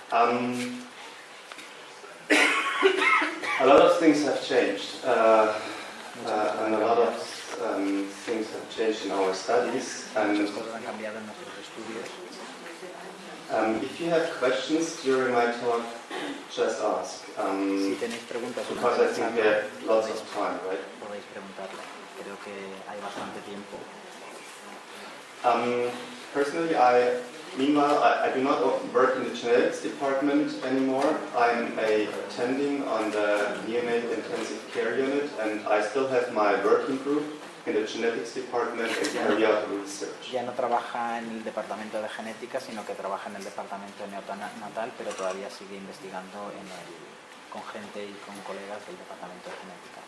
A lot of things have changed, and a lot of things have changed in our studies. And if you have questions during my talk, just ask. Because I think we have lots of time, right? Personally, meanwhile, I do not work in the genetics department anymore. I'm attending on the neonatal intensive care unit, and I still have my working group in the genetics department and carry out research. Ya no trabaja en el departamento de genética, sino que trabaja en el departamento neonatal, pero todavía sigue investigando con gente y con colegas del departamento de genética.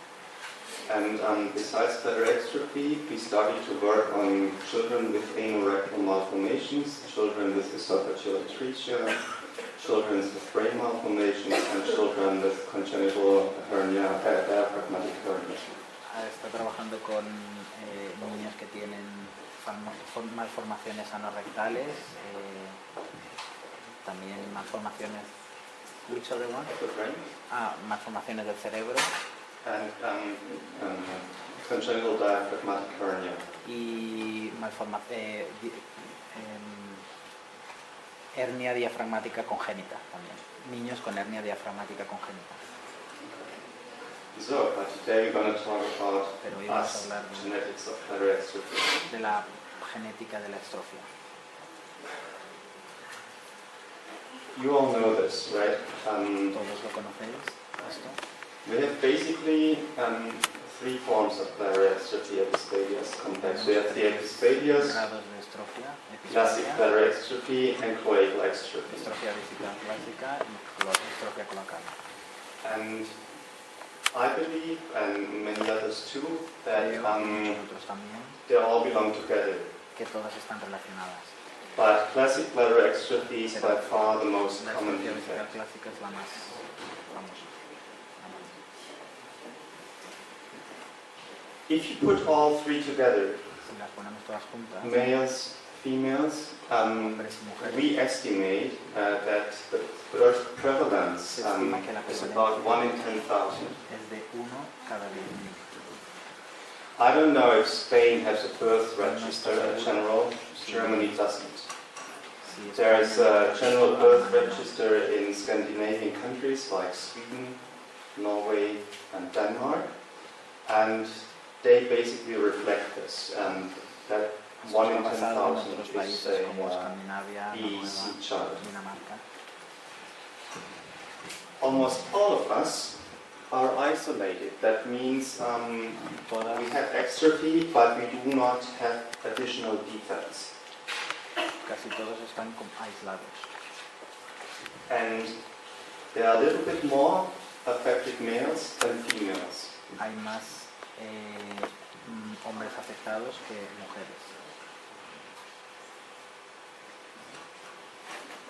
And besides bladder exstrophy, we started to work on children with anorectal malformations, children with esophageal atresia, children with brain malformations, and children with congenital hernia, diaphragmatic hernia. Está trabajando con niños que tienen malformaciones anorrectales, también malformaciones. Which other one? The brain. Malformaciones del cerebro. And congenital diaphragmatic hernia. Y hernia diafragmática congénita también. Niños con hernia diafragmática congénita. So, today we're going to talk about genetics of bladder exstrophy. De la genética de la extrofia. You all know this, right? Todos lo conocéis, esto. We have basically three forms of bladder exstrophy epispadias complex. We have the epispadias, classic bladder exstrophy, and cloacal exstrophy. Estrofia vesical clásica y estrofia cloacal. And I believe, and many others too, that they all belong together. Que todas están relacionadas. But classic bladder exstrophy is by far the most common defect. Clásica es la más famosa. If you put all three together, si las ponemos todas juntas, males, females, we estimate that the birth prevalence is about 1 in 10,000. Es de 1 cada 10,000. I don't know if Spain has a birth register in general. Germany doesn't. There is a general birth register in Scandinavian countries like Sweden, Norway, and Denmark, and they basically reflect this. That 1 in 10,000 is a BEC child. Almost all of us are isolated. That means we have exstrophy, but we do not have additional defects. Casi todos están aislados. And there are a little bit more affected males than females. Hay más hombres afectados que mujeres.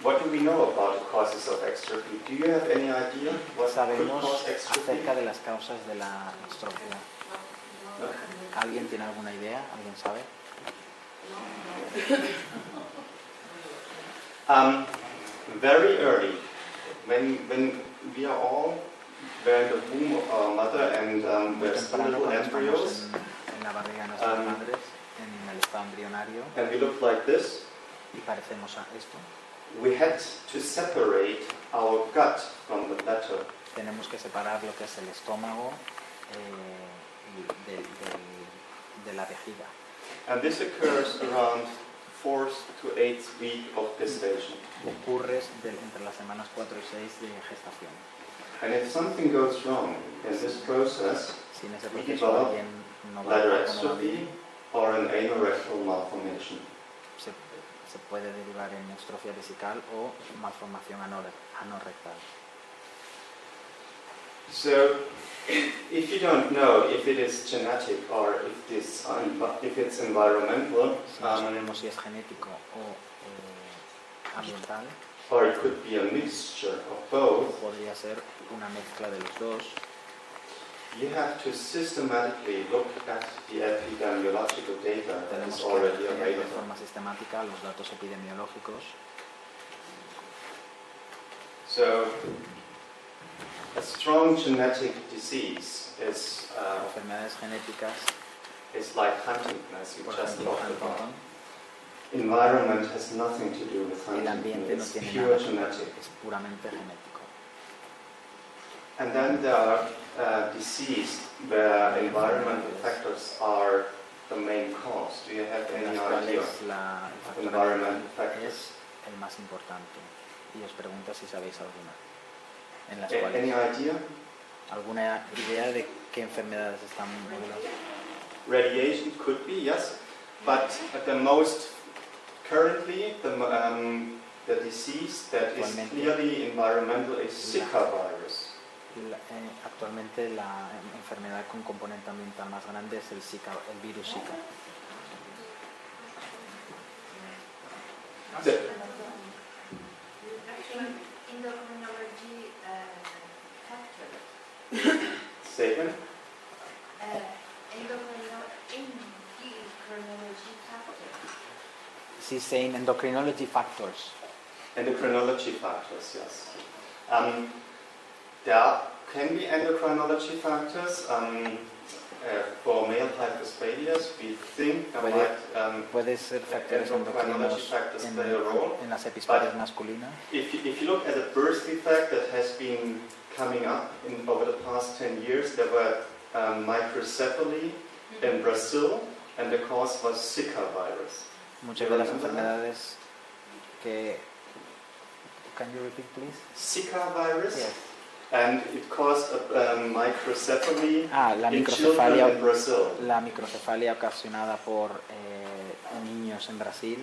What do we know about the causes of exstrophy? Do you have any idea what could cause exstrophy? Acerca de las causas de la extrofia. ¿Alguien tiene alguna idea? ¿Alguien sabe? Very early, when we are all were in the womb of our mother and we're still little embryos, en la barriga de nuestras madres, en el estado embrionario, and we look like this, y parecemos a esto, we had to separate our gut from the bladder. Tenemos que separar lo que es el estómago de la vejiga. And this occurs around 4th to 8th week of gestation. Ocurre entre las semanas 4 y 6 de gestación. And if something goes wrong in this process, si en ese we proceso develop alguien no va bladder como exstrophy or an anorectal malformation. Se puede derivar en estrofia vesical o malformación anorrectal. So, if you don't know if it is genetic or if it's environmental, Si no sabemos si es genético o ambiental, or it could be a mixture of both, podría ser una mezcla de los dos. you have to systematically look at the epidemiological data that Tenemos is que already ver de available. forma sistemática los datos epidemiológicos So, a strong genetic disease Enfermedades genéticas, is like Huntington, as you por just ejemplo, talked about. Huntington, Environment has nothing to do with el Huntington. ambiente no It's tiene pure nada, genetic. es puramente genético. And then there are diseases where environmental factors are the main cause. Do you have En any las idea? cuales el factor Environmental ambiental factors. es el más importante. Y os pregunto si sabéis alguna. En las Any cuales, idea? ¿alguna idea de qué enfermedades están moduladas? Radiation could be, yes, but the most currently the disease that is clearly environmental is Zika virus. Actualmente la enfermedad con componente ambiental más grande es el Zika, el virus Zika. Endocrinology factor. Second, Endocrinology factor. She's saying endocrinology factors. endocrinology factors, yes. There can be endocrinology factors. For male hypospadias, we think there might Puede ser factores endocrinology endocrinos factors play a role. en las epispadias masculinas. If you look at a birth defect that has been coming up over the past 10 years, there were microcephaly in Brazil, and the cause was Zika virus. Muchas de las enfermedades que... Can you repeat, please? Zika virus, Yes. and it caused microcephaly La in children in Brazil. La microcefalia ocasionada por niños en Brasil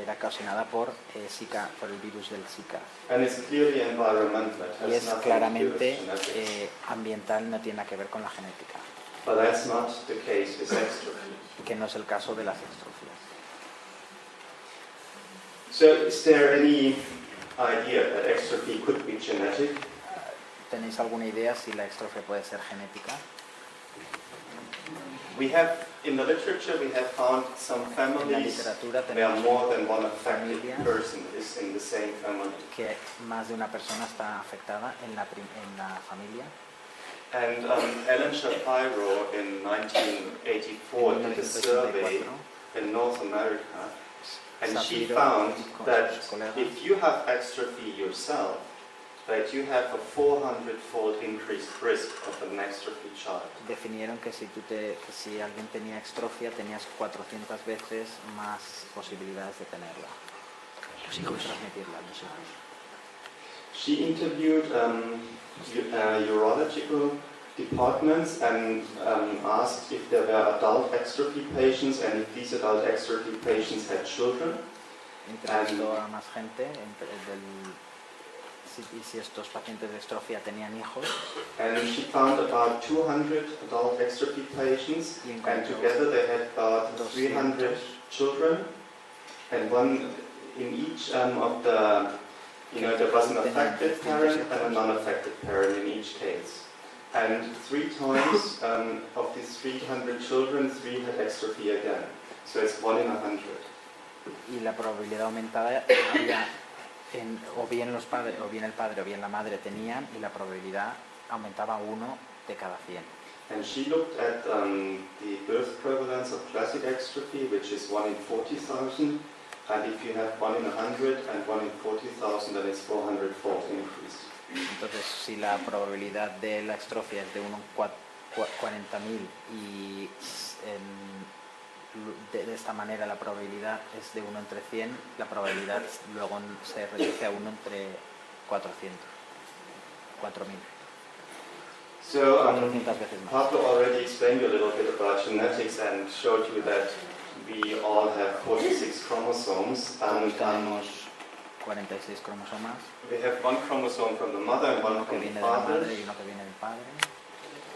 era ocasionada por Zika, por el virus del Zika. And it's clearly environmental. It has Y es nothing to do claramente with genetics. ambiental, no tiene nada que ver con la genética, But that's not the case with extrophy. que no es el caso de las extrofias. So is there any idea that extrophy could be genetic? ¿Tenéis alguna idea si la extrofia puede ser genética? We have, in the literature, we have found some En la families literatura where tenemos more than one affected familias person is in the same family. que más de una persona está afectada en la familia. And Ellen Shapiro in 1984 En did a survey 1984, in North America, and she Shapiro found con that sus colegas if you have extrophy yourself, that you have a 400-fold increased risk of an extrophy child. definieron que si alguien tenía extrofia tenías 400 veces más posibilidades de tenerla y transmitirla a los hijos. She interviewed urological departments and asked if there were adult extrophy patients and if these adult extrophy patients had children. Entrevistó a más gente y si estos pacientes de extrofia tenían hijos, And she found about 200 adult extrophy patients, y and encontró together they had about 200 300 children, and one in each of the, there was an affected parent and a non-affected parent in each case. And 3 times of these 300 children, 3 had extrophy again. So it's 1 in 100. y la probabilidad aumentada había o bien el padre o bien la madre tenían, y la probabilidad aumentaba 1 de cada 100. And she looked at the birth prevalence of classic extrophy, which is 1 in 40,000. And if you have 1 in 100 and 1 in 40,000, then it's 400-fold increase. Entonces, si la probabilidad de la extrofia es de 1 en 40.000 y de esta manera la probabilidad es de 1 entre 100, la probabilidad luego se reduce a 1 entre 400, 4.000. So 400 veces más. Pablo already explained you a little bit about genetics and showed you that we all have 46 chromosomes. Todos tenemos 46 cromosomas, We have 1 chromosome from the mother and 1 uno que from the viene de la father. madre y uno que viene del padre.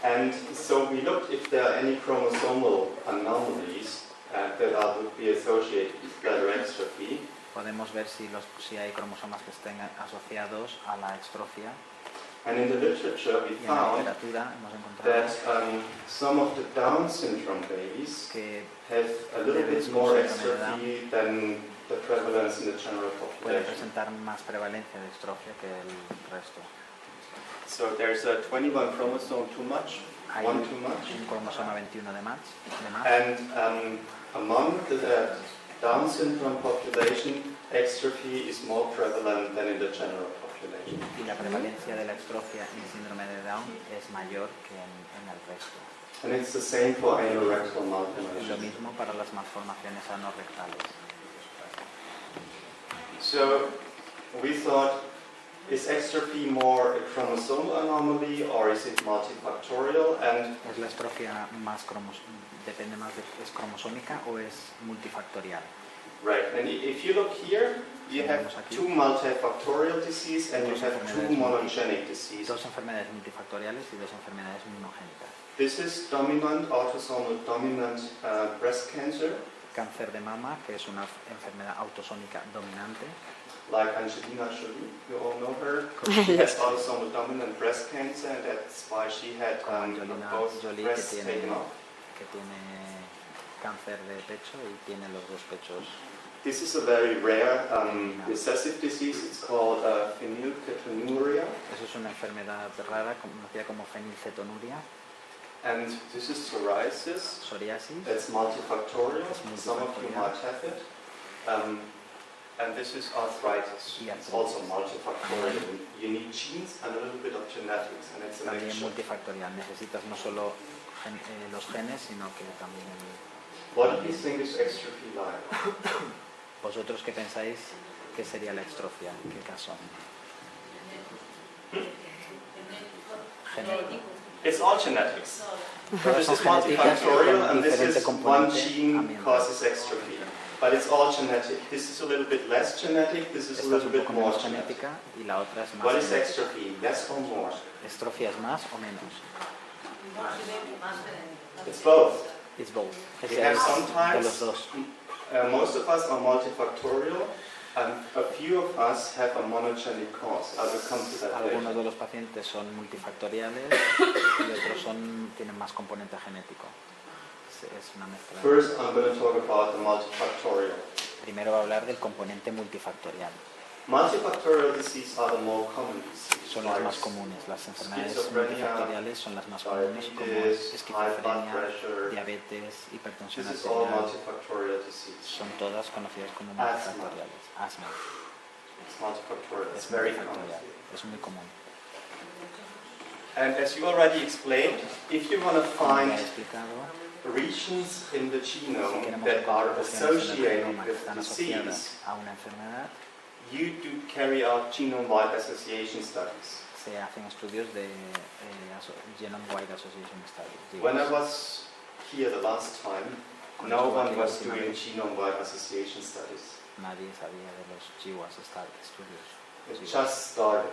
And so we looked if there are any chromosomal anomalies that would be associated with bladder extrophy. Podemos ver si hay cromosomas que estén asociados a la extrofia, And in the literature we y en la found literatura hemos encontrado that some of the Down syndrome babies que have a little bit more extrophy than the prevalence in the general puede population. presentar más prevalencia de distrofia que el resto. So there's a 21 chromosome too much, Hay one too much. un cromosoma 21 de más. And among the Down syndrome population, extrophy is more prevalent than in the general population. Y la prevalencia de la extrofia en síndrome de Down es mayor que en el resto. And it's the same for anorectal Es lo malformations. mismo para las malformaciones anorrectales. So we thought, is extrophy more a chromosomal anomaly or is it multifactorial? And ¿Es la estrofia más depende más de es cromosómica o es multifactorial? right, and if you look here, you have two multifactorial disease and you have two monogenic disease. Dos enfermedades multifactoriales y dos enfermedades monogénicas. This is dominant, autosomal dominant breast cancer, Cáncer de mama, que es una enfermedad autosómica dominante, like Angelina Jolie, you all know her. She has autosomal dominant breast cancer and that's why she had como Angelina both Jolie, breasts taken off. que tiene cáncer de pecho y tiene los dos pechos. This is a very rare recessive disease. It's called phenylketonuria. Eso es una enfermedad rara conocida como fenilcetonuria, And this is psoriasis. psoriasis. It's multifactorial. It's Some of you multifactorial. might have it. And this is arthritis. Y It's also multifactorial. You need genes and a little bit of genetics, and it's a También mixture. multifactorial. Necesitas no solo los genes, sino que también What do you think is extrophy like? ¿Vosotros qué pensáis que sería la extrofia? ¿En qué caso? Genético. It's all genetics. Todas This son is genéticas multifactorial, con and this diferente is one componente gene ambiental. causes extrophy. But it's all genetic. This is a little bit less genetic. This is a Esta es little un bit poco more menos genetic. genética y la otra es más What is genética. extrophy? Less or more? ¿Estrofia es más o menos? It's both. It's both. We Ese have es de sometimes, los dos. most of us are multifactorial, and a few of us have a monogenic cause. I will come to that Algunos later. de los pacientes son multifactoriales y otros tienen más componente genético. Es una mezcla. First, I'm going to talk about the multifactorial. Primero va a hablar del componente multifactorial. Multifactorial diseases are the more common diseases. Son las like más comunes. Las enfermedades schizophrenia, multifactoriales son las más comunes como diabetes, high blood esquizofrenia, pressure. diabetes, hipertensión This is all arterial. multifactorial disease. Son todas conocidas como Asma. multifactoriales. Asma It's multifactorial. It's es very common. multifactorial. Es muy común. And as you already explained, if you want to Como find ya he explicado, regions in the si genome queremos that are encontrar regiones en el associated genoma que with están disease, asociadas a una enfermedad, you do carry out genome-wide association studies. se hacen estudios de Genome-Wide Association Studies. When I was here the last time, Cuando no estuve one aquí la was última doing vez, genome-wide association studies. nadie sabía de los GWAS estudios. It GWAS. just started.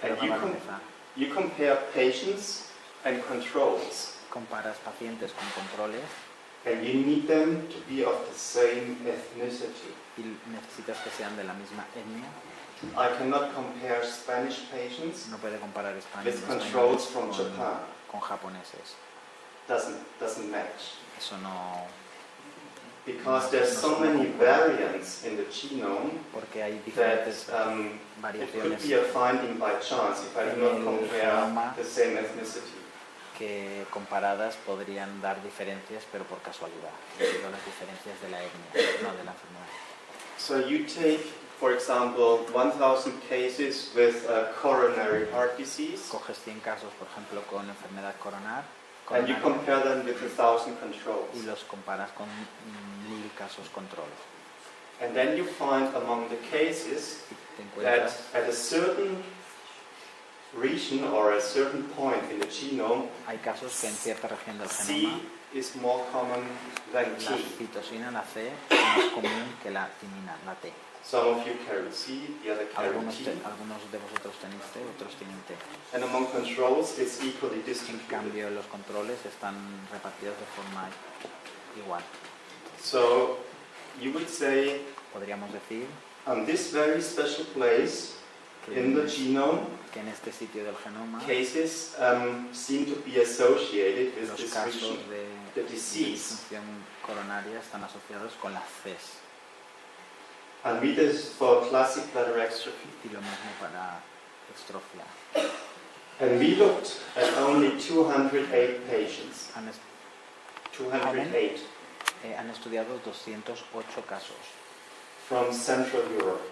Pero And you acaba de can- empezar. You compare patients and controls, Comparas pacientes con controles and you need them to be of the same ethnicity. y necesitas que sean de la misma etnia. I cannot compare Spanish patients No puede comparar español with controls from Japan. con japoneses. Doesn't match. Eso no, Because there's so many variants in the genome porque hay that diferentes it could variaciones be a finding by chance if I do not compare the same ethnicity. que comparadas podrían dar diferencias, pero por casualidad, debido a las diferencias de la etnia, no de la enfermedad. So you take, for example, 1,000 cases with coronary heart disease, Coges 100 casos, por ejemplo, con enfermedad and you coronaria compare them with 1,000 y controls. los comparas con 1000 casos control. And then you find among the cases Y te that encuentras at a certain region or a certain point in the genome, hay casos que en cierta región del C genoma is more common than la T. citosina, la C, es más común que la timina, la T. Some of you carry C, the other carry Algunos T. de vosotros tenéis T, otros tienen T. And among controls, it's equally En distributed. cambio, los controles están repartidos de forma igual. So you would say, Podríamos decir on this very special place que in the genome, que en este sitio del genoma cases seem to be associated with los this casos region. de the disease. disfunción coronaria están asociados con las CES And we did this for classic bladder exstrophy. y lo mismo para extrofia. And we looked at only 208 patients. Han, 208 han estudiado 208 casos from Central Europe.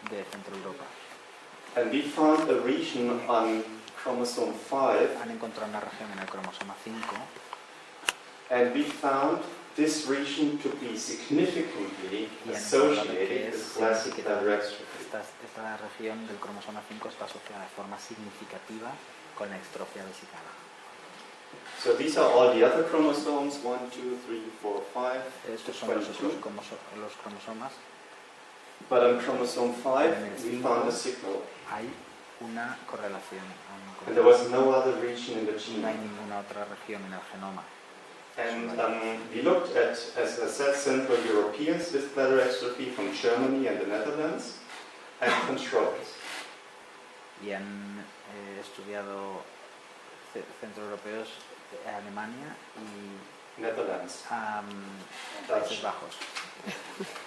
de Centro Europa. And we found a region on chromosome 5, Han encontrado una región en el cromosoma 5 and we found this region to be significantly y han encontrado que associated es with classic significativa. bladder exstrophy. Esta región del cromosoma 5 está asociada de forma significativa con la extrofia vesicada. So these are all the other chromosomes, 1, 2, 3, 4, 5, Estos son los 22. los cromosomas. But on chromosome 5, we found a signal. Hay una correlación. And there was no other region in the No genome. hay ninguna otra región en el genoma. And we looked at, as I said, Central Europeans with bladder exstrophy from Germany and the Netherlands, and controls. Y han estudiado centroeuropeos de Alemania y Netherlands. Países Bajos.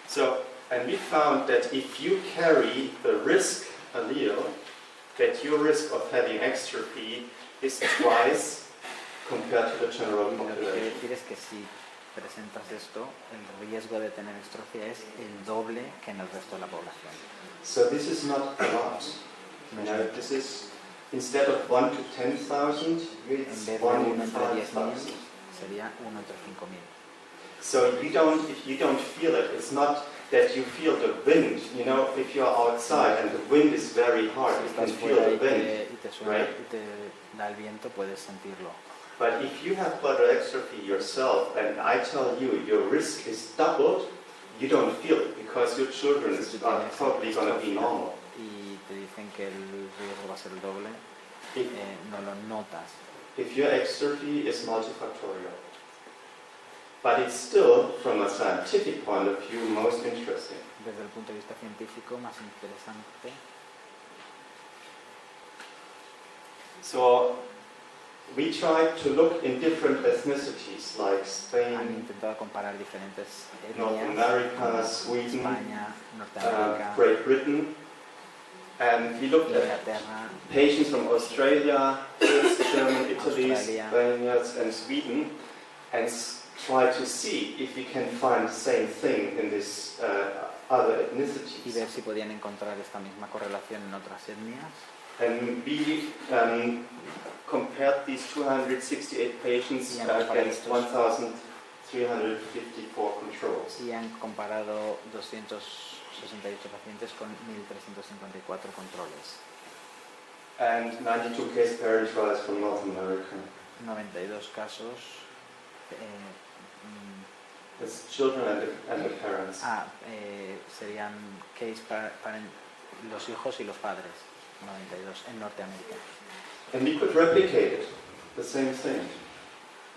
So, and we found that if you carry the risk allele, that your risk of having exstrophy is twice compared to the general Y lo que quiere population. decir es que si presentas esto, el riesgo de tener extrofia es el doble que en el resto de la población. So this is not a lot. No You es know, mucho. this is, instead of 1 to 10,000, En it's vez de 1 1 in entre 10.000, 5,000. sería 1 entre 5.000. So if you don't feel it, it's not that you feel the wind. You know, if you're outside and the wind is very hard, Si you can estás feel fuera the y wind. te suena right? y te da el viento, puedes sentirlo. But if you have bladder exstrophy yourself, and I tell you your risk is doubled, you don't feel it because your children Si tú are tienes probably going to be extrofia normal. y te dicen que el riesgo va a ser el doble, If, no lo notas. if your exstrophy is multifactorial. But it's still, from a scientific point of view, most interesting. Desde el punto de vista científico, más interesante. So we tried to look in different ethnicities like Han Spain, intentado comparar diferentes North etnias, America, como Sweden, España, Norteamérica, Great Britain, and we looked at Inglaterra, patients from Australia, Germany, Italy, Australia. Spain, and Sweden, and tried to see if we can find the same thing in these other y ethnicities. ver si podían encontrar esta misma correlación en otras etnias. And we compared these 268 patients Y han against comparado 1,354 controls. Y han comparado 268 pacientes con 1.354 controles. And 92 case parent trials from North America. 92 casos. It's children and the parents. Serían case para los hijos y los padres. 92 en Norteamérica. And we could replicate it, the same thing.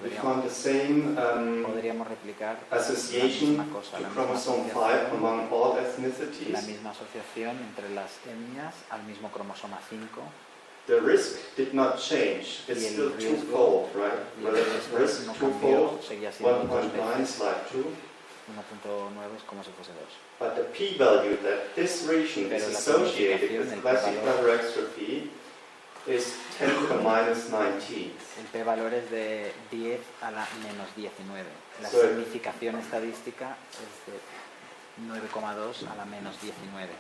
We found the same Podríamos replicar association la misma cosa, to la misma chromosome 5 asociación, among all la ethnicities. misma asociación entre las etnias al mismo cromosoma 5. The risk did not change. It's Y el still riesgo- twofold, right? Y el Well, riesgo risk no twofold, cambió, seguía siendo 2 1.9 veces. slide 2. 1.9 es como si fuese 2. But the p-value that this region is Pero la associated significación, with el classic p-valor- bladder exstrophy is 10 to the minus 19. El p-valor es de 10 a la menos 19. La So- significación estadística es de 9,2 a la menos 19.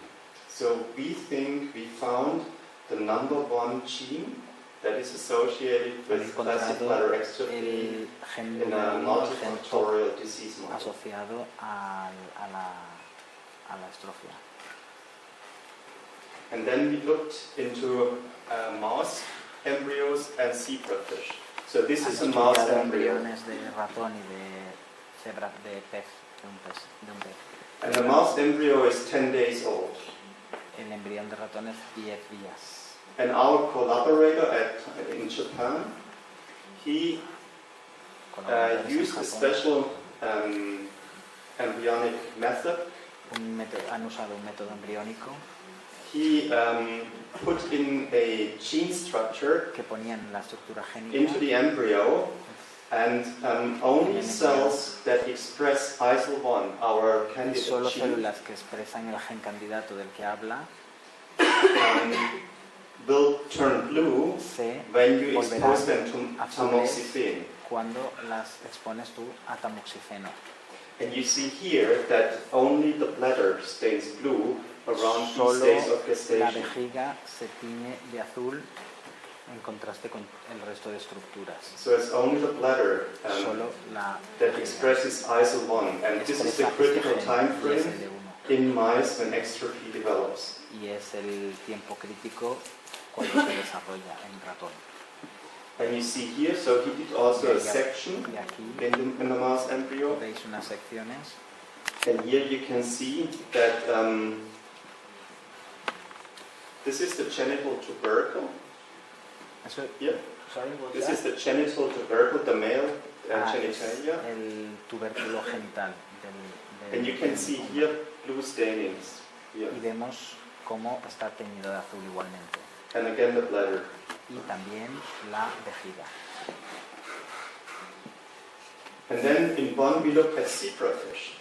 So we think we found the number one gene that is associated Han with classic bladder encontrado exstrophy el gen in a número 1, el gen multifactorial disease model. asociado a la estrofia. And then we looked into mouse embryos and zebrafish. So this is a Han mouse estudiado embryo. embriones de ratón y de cebra, de pez, de un pez. And the mouse embryo is 10 days old. El embrión de ratón es 10 días. And our collaborator in Japan, he Colaboradores en used a Japón special embryonic method han usado un método embriónico he put in a gene structure que ponían la estructura into génica the embryo, and only cells that express ISL1, our y candidate solo gene, células que expresan el gen candidato del que habla will turn blue se when you volverán expose them to azules tamoxifen. cuando las expones tú a tamoxifeno. And you see here that only the bladder stays blue around these Solo days of la gestation. vejiga se tiñe de azul en contraste con el resto de estructuras. So it's only the bladder Solo la that vejiga expresses ISL1, and this is the expresa critical este time gen, y es frame el de uno. in mice when extrophy develops. Y es el tiempo crítico cuando se desarrolla en ratón. And you see here, so he did also a section Y aquí in the mouse embryo, veis unas secciones and here you can see that this is the genital tubercle. Eso, Yeah. sorry, what's This that? is the genital tubercle, the male Es genitalia. el tubérculo genital del And you can see hombre. here blue stainings. Here. Y vemos cómo está teñido de azul igualmente. And again the bladder. Y también la vejiga. And then in one we look at zebrafish.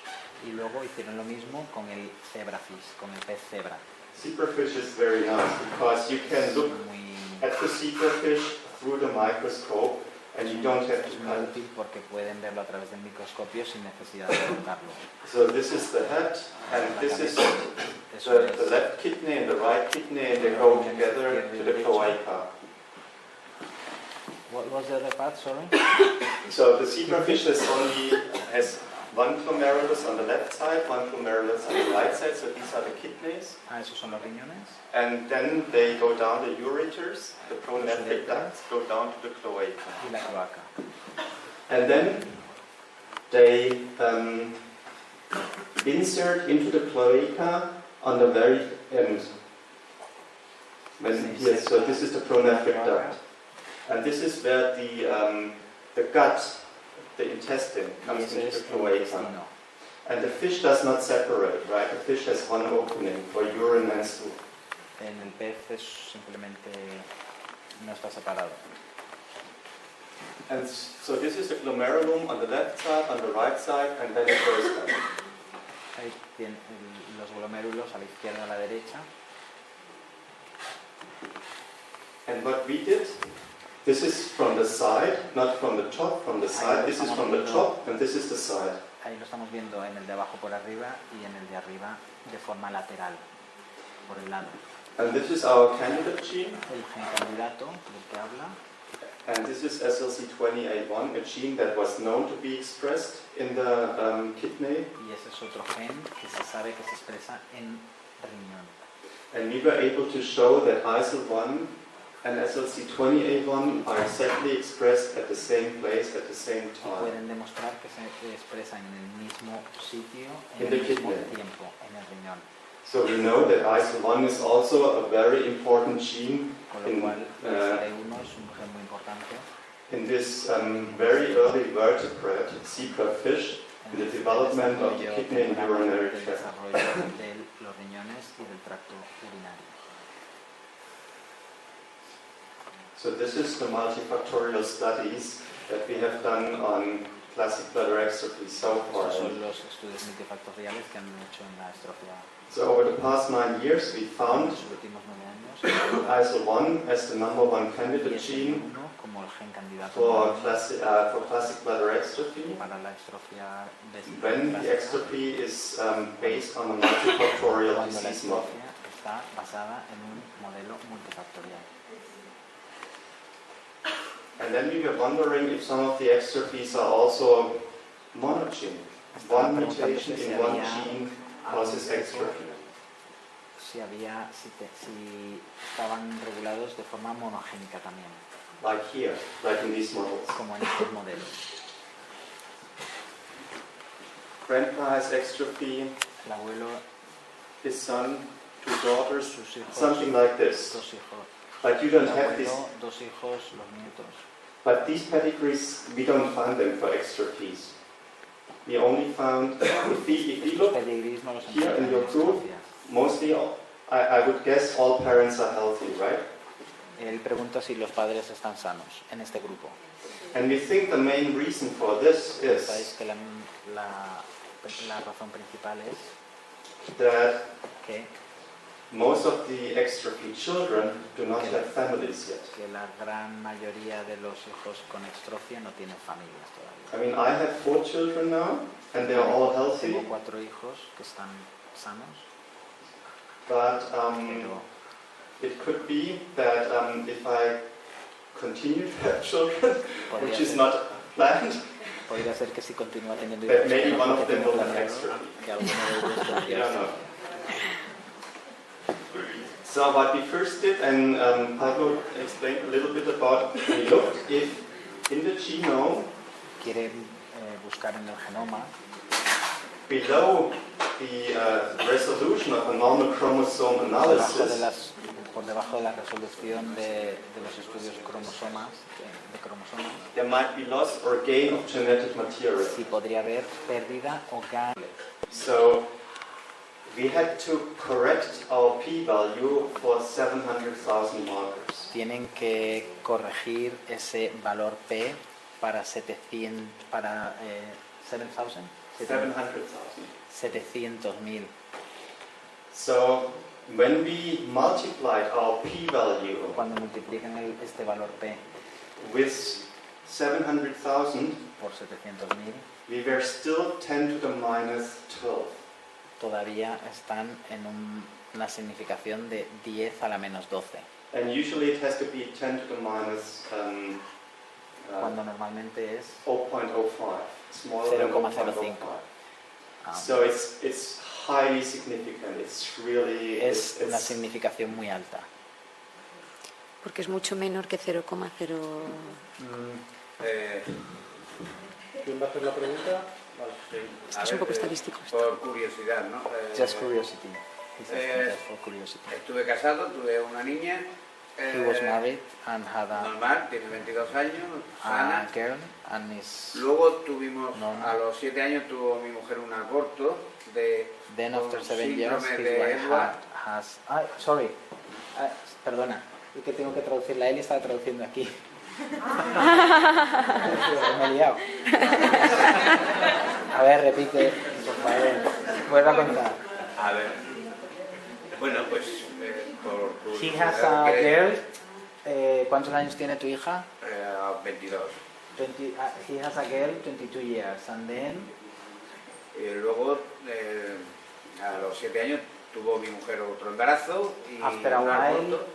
Y luego hicieron lo mismo con el zebrafish, con el pez cebra. Zebrafish is very nice because you can look Muy, at the zebrafish through the microscope and you don't have to es muy cut it. útil porque pueden verlo a través del microscopio sin necesidad de cortarlo. So this is the head and this is Eso the es left kidney and the right kidney, and they go together to the cloaca. What was the other part, sorry? So the zebrafish has one glomerulus on the left side, one glomerulus on the right side, so these are the kidneys. Ah, esos son los riñones. And then they go down the ureters, the pronephric ducts go down to the cloaca. Y la cloaca. And then they insert into the cloaca on the very end. Yes, so this is the pronephric duct. And this is where the gut, the intestine, Y comes ese into es the el cloaca. intestino. And the fish does not separate, right? The fish has one opening for urine and stool. En el pez es simplemente no está separado. And so this is the glomerulum on the left side, on the right side, and then it goes down. Ahí tienen los glomérulos a la izquierda y a la derecha. And what we did, this is from the side, not from the top, from the side. This is from the top, and this is the side. Ahí lo estamos viendo en el de abajo por arriba y en el de arriba de forma lateral, por el lado. And this is our candidate gene, El gen candidato del que habla and this is SLC20A1, a gene that was known to be expressed in the kidney. y ese es otro gen que se sabe que se expresa en riñón. And we were able to show that ISL1 and SLC20A1 are exactly expressed at the same place at the same Y time. pueden demostrar que se expresan en el mismo sitio, In en the el mismo kidney. tiempo, en el riñón. So we know that ISL1 is also a very important gene Con lo in, cual, el SL1 es un gen muy importante in this very early vertebrate zebrafish in the development of the kidney and urinary del tract. desarrollo de los riñones y del tracto urinario. So this is the multifactorial studies that we have done on classic bladder extrophy so far. Estos son los estudios multifactoriales que han hecho en la estrofia So over the past 9 years we en found los últimos 9 años. ISL1 as the #1 Y candidate es gene el 1 como el gen candidato for classic bladder extrophy. para la estrofia When the extrophy is based on a multifactorial cuando la disease model. estrofia está basada en un modelo multifactorial. And then we were wondering if some of the extrophies are also monogene. One mutation in one gene causes extrophy. Si estaban regulados de forma monogénica también, Like here, like in these models. como en estos modelos. Grandpa has extrophy, El abuelo, his son, 2 daughters, sus hijos, something like this. 2 hijos. But you El don't have this. abuelo, 2 hijos, los nietos. But these pedigrees, we don't find them for extrophies. We only found, if we Estos look pedigrís no los here encuentran in your en group, estrofia. mostly I would guess all parents are healthy, right? Él pregunta si los padres están sanos en este grupo. And we think the main reason for this Pensáis is que la razón principal es that que most of the extra-free children do not have families yet. la gran mayoría de los hijos con extrofia no tienen familias todavía. I mean, I have 4 children now, and they're all healthy, Tengo 4 hijos que están sanos, but pero it could be that if I continue to have children, which is not planned, podría ser que si continúa teniendo that hijos maybe que no one of them tengo will have planeado, extra-free. que alguno de ellos You tendría don't know. extrofia. So what we first did, and Pablo explained a little bit about, we looked if in the genome, Quieren buscar en el genoma, below the resolution of a normal chromosome analysis, por debajo de la resolución de los estudios de cromosomas, there might be loss or gain of genetic material. si podría haber pérdida o ganancia. So we had to correct our p-value for 700,000 markers. Tienen que corregir ese valor P para 700.000. 700.000. So when we multiplied our p-value Cuando multiplican este valor P with 700,000, por 700.000, we were still 10 to the minus 12. todavía están en una significación de 10 a la menos 12. And usually it has to be 10 to the minus Cuando normalmente es 0.05, smaller than 0,05. 0.05. So it's highly significant. It's really Es una significación muy alta. Porque es mucho menor que 0,0. ¿Quién va a hacer la pregunta? Vale, sí. Es que es un poco estadístico esto. Por curiosidad, ¿no? Just curiosity. He's asking just for curiosity. Estuve casado, tuve una niña. He was married and had Normal, tiene 22 años, a sana. girl and is... Luego tuvimos, No. a los 7 años tuvo mi mujer un aborto de Then after con 7 years, síndrome his de wife Edward. has... sorry. Perdona. Es que tengo que traducirla. Él estaba traduciendo aquí. Me he liado. A ver, repite, por favor. Vuelve a contar. A ver. Bueno, pues por He curiosidad has a que- girl. ¿Cuántos años tiene tu hija? 22. 20, he has a girl, 22 years. And then... Y luego, a los 7 años, tuvo mi mujer otro embarazo y After a un while, aborto.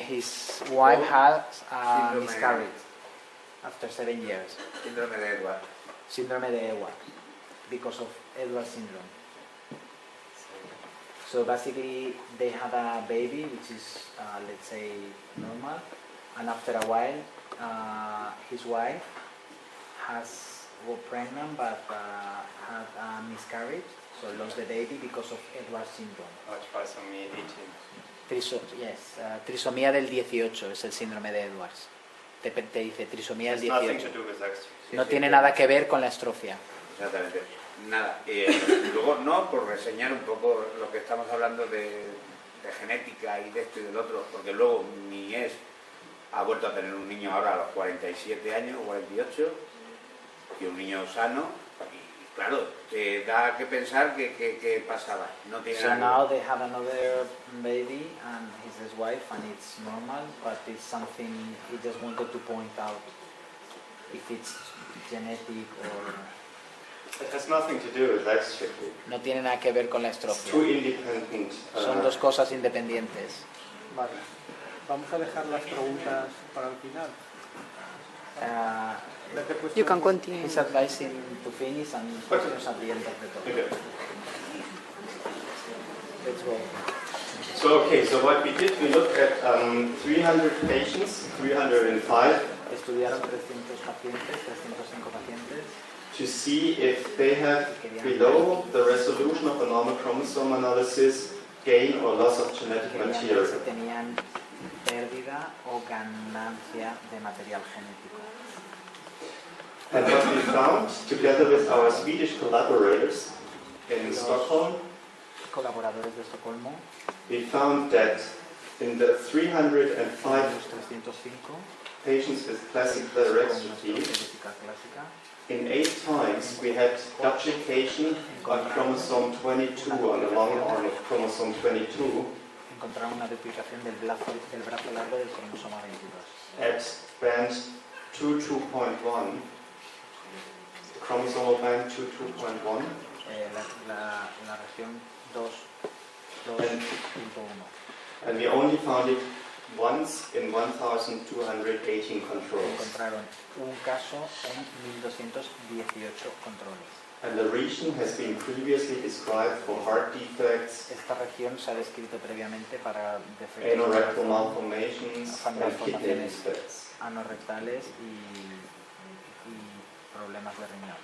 his wife has a Síndrome. miscarriage after 7 years. Síndrome de Edward. Síndrome de Edward, because of Edward syndrome. So basically, they had a baby, which is, let's say, normal, and after a while, his wife was pregnant but had a miscarriage, so lost the baby because of Edward syndrome. Trisomy 18. Yes, trisomía del 18 es el síndrome de Edwards. Te dice trisomía del It's nothing 18. to do with extra. No tiene nada que ver con la estrofia. Exactamente. Nada. Y luego, no, por reseñar un poco lo que estamos hablando de genética y de esto y del otro, porque luego mi ex ha vuelto a tener un niño ahora a los 47 años, 48, y un niño sano, y claro, te da que pensar que pasaba. No tiene So nada now they have another baby and his wife and it's normal, but it's something he just wanted to point out if it's genetic or... It has nothing to do with extra-free. No tiene nada que ver con la It's estrofia. two independent. Son dos cosas independientes. Vale. Vamos a dejar las preguntas para el final. Let the You questions- can continue. He's advising to finish and questions at the end of the talk. Okay. Let's go. So what we did, we looked at 300 patients, 305, Estudiaron 300 pacientes, 305 pacientes, to see if they have below the resolution of a normal chromosome analysis gain or loss of genetic querían ver material. si tenían pérdida o ganancia de material genético. And what we found, together with our Swedish collaborators in Stockholm, colaboradores de Estocolmo, we found that in the 305 los 305 patients with classic bladder con exstrophy, osteoporosis clásica, in 8 times we had duplication on chromosome 22, on the long arm of chromosome 22, encontraron una duplicación del brazo largo del cromosoma 22. at band 22.1, chromosomal band 22.1, La región 2.1. and we only found it once in 1,218 controls. Encontraron un caso en 1218 controles. And the region has been previously described for heart defects, Esta región se ha descrito previamente para defectos anorectal malformations, and kidney defects. anorrectales y problemas de riñón.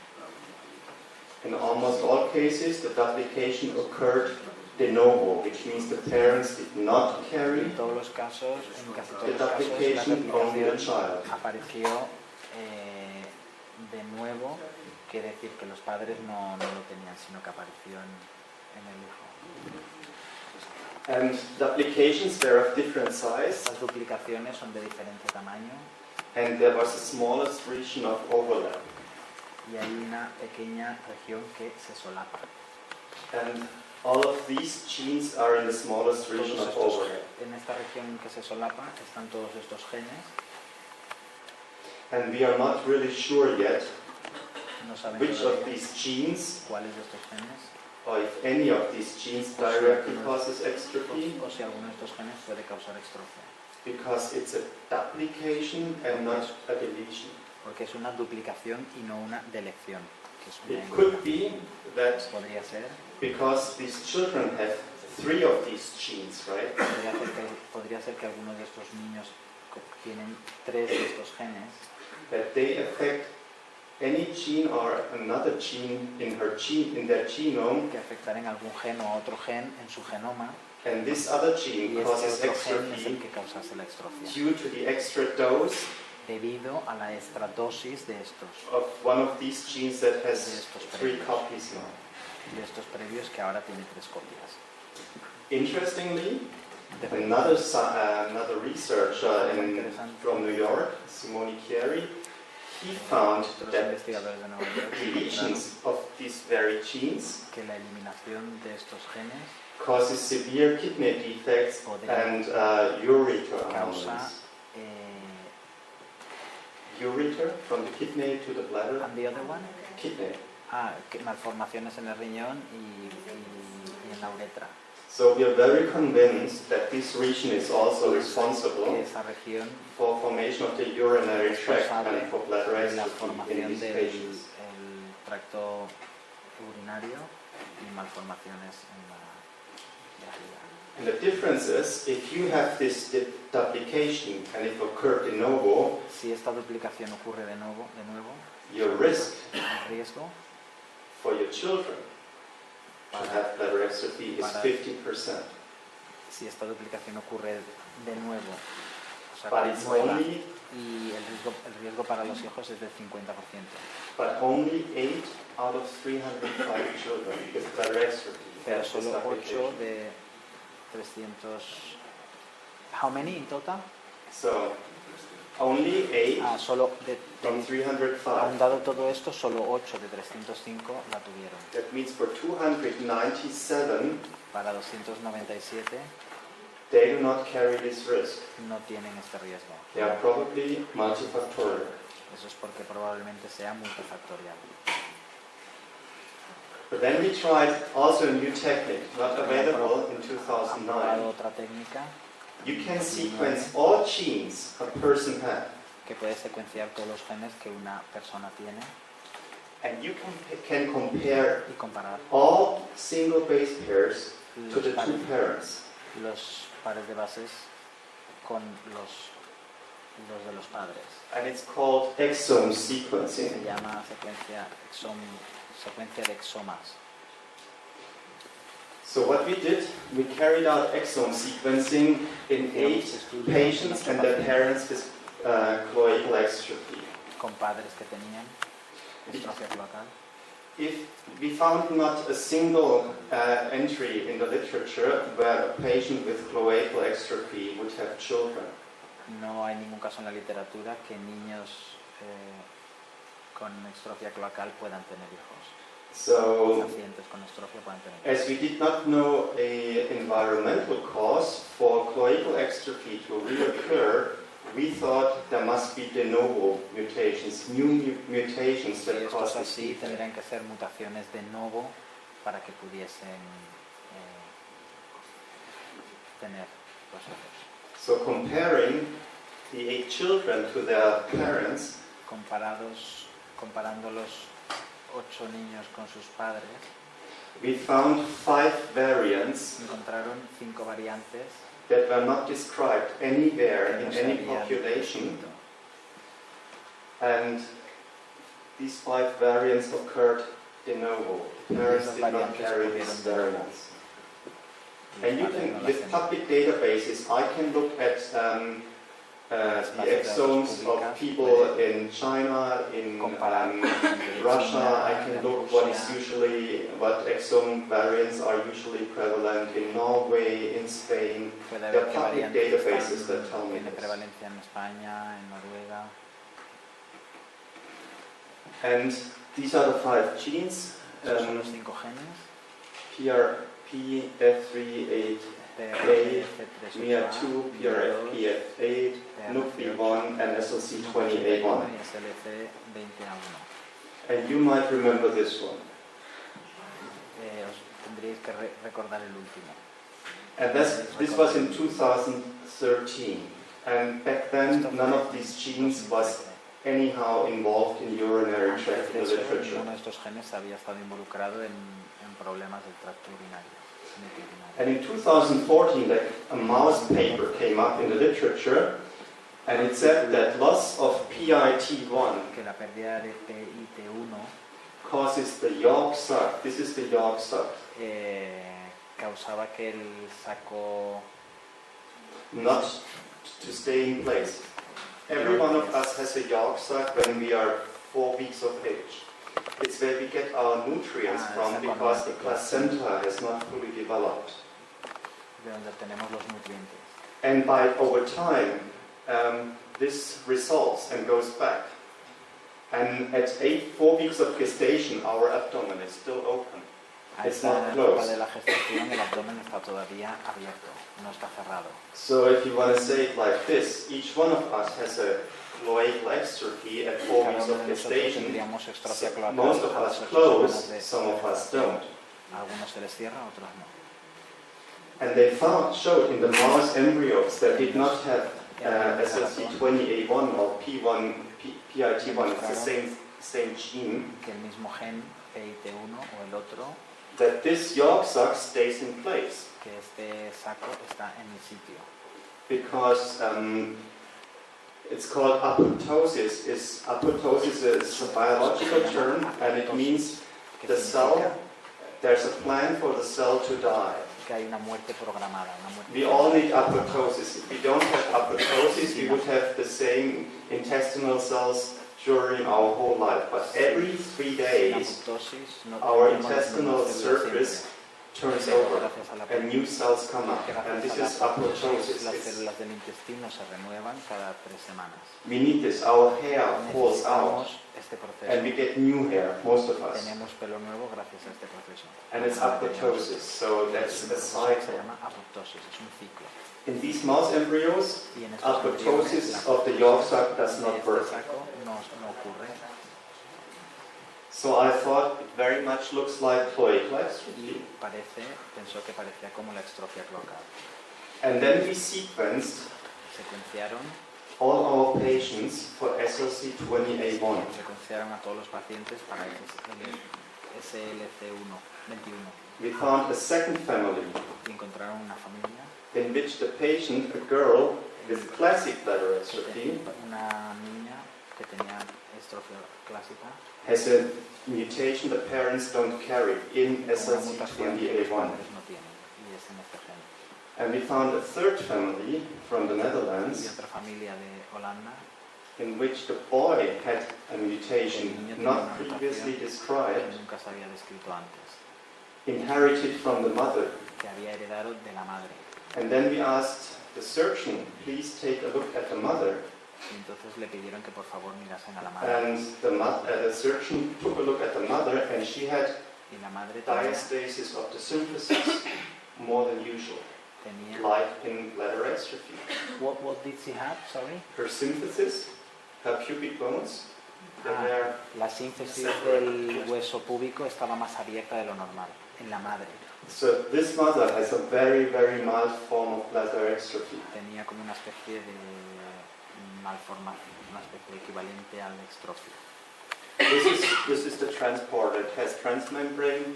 In almost all cases, the duplication occurred de novo, which means the parents did not carry En todos los casos, en casi todos the los casos, la duplication, only the duplicación child. apareció de nuevo, quiere decir que los padres no lo tenían, sino que apareció en el hijo. And duplications were of different size, Estas duplicaciones son de diferente tamaño and there was the smallest region of overlap. y hay una pequeña región que se solapa. And all of these genes are in the smallest region of overlap. En esta región que se solapa están todos estos genes. And we are not really sure yet No saben which of todavía these genes, cuáles de estos genes or if any of these genes directly causes extrophy, o si alguno de estos genes puede causar extrofia. because it's a duplication and not a deletion. Porque es una duplicación y no una delección. Que es It una could be that podría ser because these children have 3 of these genes, right? podría ser que algunos de estos niños tienen 3 de estos genes That they affect any gene or another gene in their genome, que afectarán algún gen o otro gen en su genoma and this other y gene este causes otro gen es el extrophy que causase la extrofia due to the extra dose debido a la extradosis de estos of one of these genes that has 3 copies now. previos que ahora tiene 3 copias. Interestingly, De repente, another researcher from New York, Simone Chiari, he found otros that investigadores de Nueva York deletions of these very genes que la eliminación de estos genes causes severe kidney defects and ureter causa anomalies. Ureter, from the kidney to the bladder. and the other one Kidney. malformaciones en el riñón y en la uretra. So we are very convinced that this region is also Que responsible esa región for formation of the urinary tract and for bladder de la exstrophy in formación these del patients. el tracto urinario y malformaciones en la vejiga. And the difference is, if you have this duplication and it occurred de novo, Si esta duplicación ocurre de nuevo, your risk el riesgo for your children to have bladder exstrophy is 50%. si esta duplicación ocurre de nuevo, o sea, But it's nueva, only, y el riesgo para los hijos es del 50%. but only 8 out of 305 children with bladder exstrophy Pero have this solo 8 duplication. de 300. How many in total? So, only 8 Solo from aun 305. dado todo esto, solo 8 de 305 la tuvieron. That means for 297, Para 297 they do not carry this risk. no tienen este riesgo. They are probably multifactorial. Eso es porque probablemente sea multifactorial. But then we tried also a new technique, not available in Han 2009. probado otra técnica You can sequence all genes a person has, que puede secuenciar todos los genes que una persona tiene and you can compare y comparar all single base pairs to los the two parents. pares de bases con los de los padres. And it's called exome Se sequencing. llama secuencia de exomas. So what we did, we carried out exome sequencing in 8 patients and their parents with cloacal exstrophy. Con padres que tenían distrofia cloacal. if we found not a single entry in the literature where a patient with cloacal exstrophy would have children. No hay ningún caso en la literatura que niños con extrofia cloacal puedan tener hijos. So, Pacientes con extrofia puedan tener hijos. as we did not know a environmental cause for cloacal exstrophy to reoccur, we thought there must be de novo mutations, new mutations Si that esto cause es this así, defect. tendrían que ser mutaciones de novo para que pudiesen tener los hijos. So comparing the 8 children to their parents, Comparando los 8 niños con sus padres, we found 5 variants encontraron 5 variantes that were not described anywhere que no in se any habían population, descrito. and these 5 variants occurred de novo. Parents Esas did not variantes carry ocurrieron these de nuevo. variants. Los And you padres no can, las with tenían. public databases, I can look at the exomes of people in China, in Comparar con gente de Russia. China, I de can look Rusia. what exome variants are usually prevalent in Norway, in Spain. Puede There haber are que public variantes databases that tell me tiene this. prevalencia en España, en Noruega. And these are the 5 genes. Esos son los 5 genes. PRP, F3, 8, MIA2, PRFP, F8, NUCV1, and SLC20A1. y SLC20A1. And you might remember this one. Os tendríais que recordar el último. And this was in 2013. And back then, none of these genes was anyhow involved in urinary tract in the literature. Uno de estos genes había estado involucrado en problemas del tracto urinario. And in 2014, a mouse paper came up in the literature, and it said that loss of PIT1 Que la pérdida de PIT1 causes the yolk sac. This is the yolk sac. causaba que el saco Not to stay in place. Every one of us has a yolk sac when we are 4 weeks of age. It's where we get our nutrients from because the placenta has not fully developed. de donde tenemos los nutrientes. And over time, this resolves and goes back. And at 4 weeks of gestation, our abdomen is still open. A It's esta not etapa closed. de la gestación el abdomen está todavía abierto, no está cerrado. So if you want to say it like this, each one of us has a cloacal exstrophy at 4 Cada weeks uno of de nosotros gestation. tendríamos extrofia cloacal. Most of a las us 8 close, semanas de some of us don't. A algunos se les cierra, a otros no. And they showed in the mouse embryos that did not have SLC20A1 or PIT1, it's the same gene, Que el mismo gen PIT1 o el otro, that this yolk sac stays in place. que este saco está en el sitio. Because it's called apoptosis. Apoptosis is a biological term, and it means Que the significa cell, there's a plan for the cell to die. que hay una muerte programada, una muerte We all need apoptosis. If we don't have apoptosis, we would have the same intestinal cells during our whole life. But every 3 Sin days, apoptosis, no our tenemos las intestinal mismas células surface turns siempre. over, Gracias a la and new cells come up. And this is apoptosis. las It's- células del intestino se renuevan cada 3 semanas. We need this. Our hair falls out. Necesitamos este proceso. And we get new hair, most of us. Tenemos pelo nuevo gracias a este proceso. And it's apoptosis, so that's a Se cycle. llama apoptosis, es un ciclo. In these mouse embryos, Y en estos apoptosis embriones, of the yolk sac does de not este work. saco no ocurre. So I thought it very much looks like cloacal Y exstrophy. pensó que parecía como la extrofia cloacal. And then we sequenced Secuenciaron all our patients for SLC20A1. a todos los pacientes para SLC1, 21. We found a second family Y encontraron una familia in which the patient, a girl with classic bladder exstrophy, una niña que tenía estrofia clásica, has a mutation the parents don't carry in con una mutación que los SLC20A1. padres no tienen, y es en este gen. And we found a third family from the Y Netherlands otra familia de Holanda, in which the boy had a El mutation niño tenía not una previously mutación que described, nunca se había descrito antes, inherited from the mother. que había heredado de la madre. And then we asked the surgeon, please take a look at the mother. Y entonces le pidieron que por favor mirasen a la madre. And the surgeon took a look at the mother, and she had Y la madre tenía, diastasis of the symphysis more than usual, like in bladder exstrophy. what did she have? Sorry. Her symphysis, her pubic bones, they were La síntesis del hueso púbico estaba más abierta de lo normal en la madre. so this mother has a very, very mild form of bladder exstrophy. Tenía como una especie de malformación, una especie de equivalente al extrofio. This is the transporter. It has transmembrane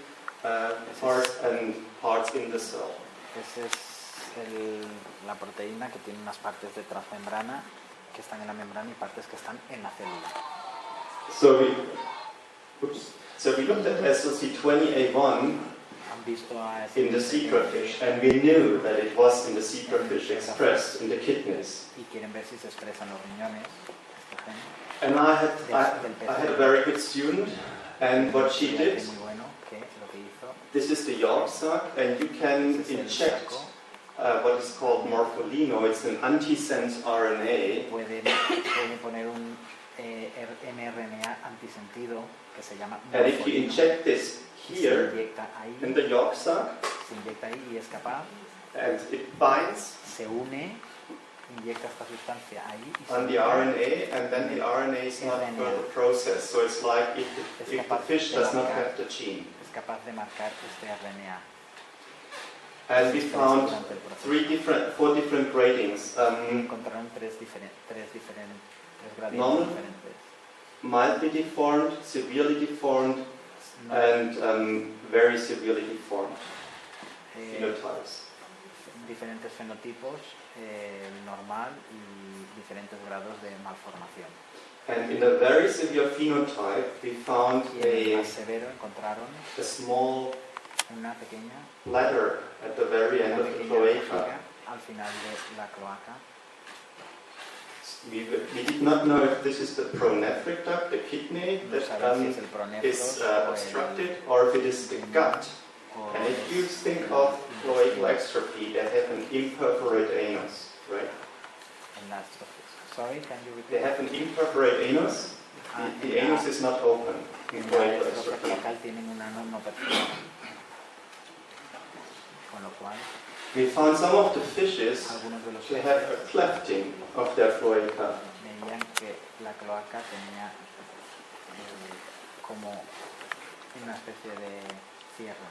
parts and parts in the cell. Esa es la proteína que tiene unas partes de transmembrana que están en la membrana y partes que están en la célula. So we looked at SLC20A1 Han visto a in the zebrafish, and we knew that it was in the zebrafish expressed in the kidneys. y quieren ver si se expresan los riñones. Este gen. And I had a very good student, and what she did, Muy bueno, que lo que hizo this is the yolk sac, and you can es el inject saco. what is called morpholino. It's an antisense RNA. Puede poner un mRNA antisentido que se llama And if you morfolino. inject this Y se here inyecta ahí, in the yolk sac, se inyecta ahí y es capaz, and it binds se une, inyecta esta sustancia ahí y se on the une. RNA, and then the RNA is not further processed. So it's like if the fish does not have the gene. Es capaz de marcar este RNA. And we found Durante el proceso. 4 different gradings. Encontraron tres gradientes Normal. diferentes. Mildly deformed, severely deformed, No, and very severely deformed eh, phenotypes. diferentes fenotipos, normal y diferentes grados de malformación. And in a very severe phenotype, we found Y en el a más severo encontraron small una pequeña bladder at the very end of the vejiga cloaca. al final de la cloaca. We did not know if this is the pronephric duct, the kidney, No that saben si es el is pronefros obstructed, or if it is the gut. o And if you es think el of cloacal intestino. exstrophy, they have an imperforate anus, right? En la estrofis. Sorry, can you They repeat? have an imperforate anus. The anus is not open in En la cloacal estrofia exstrophy. cloacal tienen un ano no perforado. Con lo cual, We found some of the fishes algunos de los to have a peces clefting of their cloaca. veían que la cloaca tenía como una especie de cierre.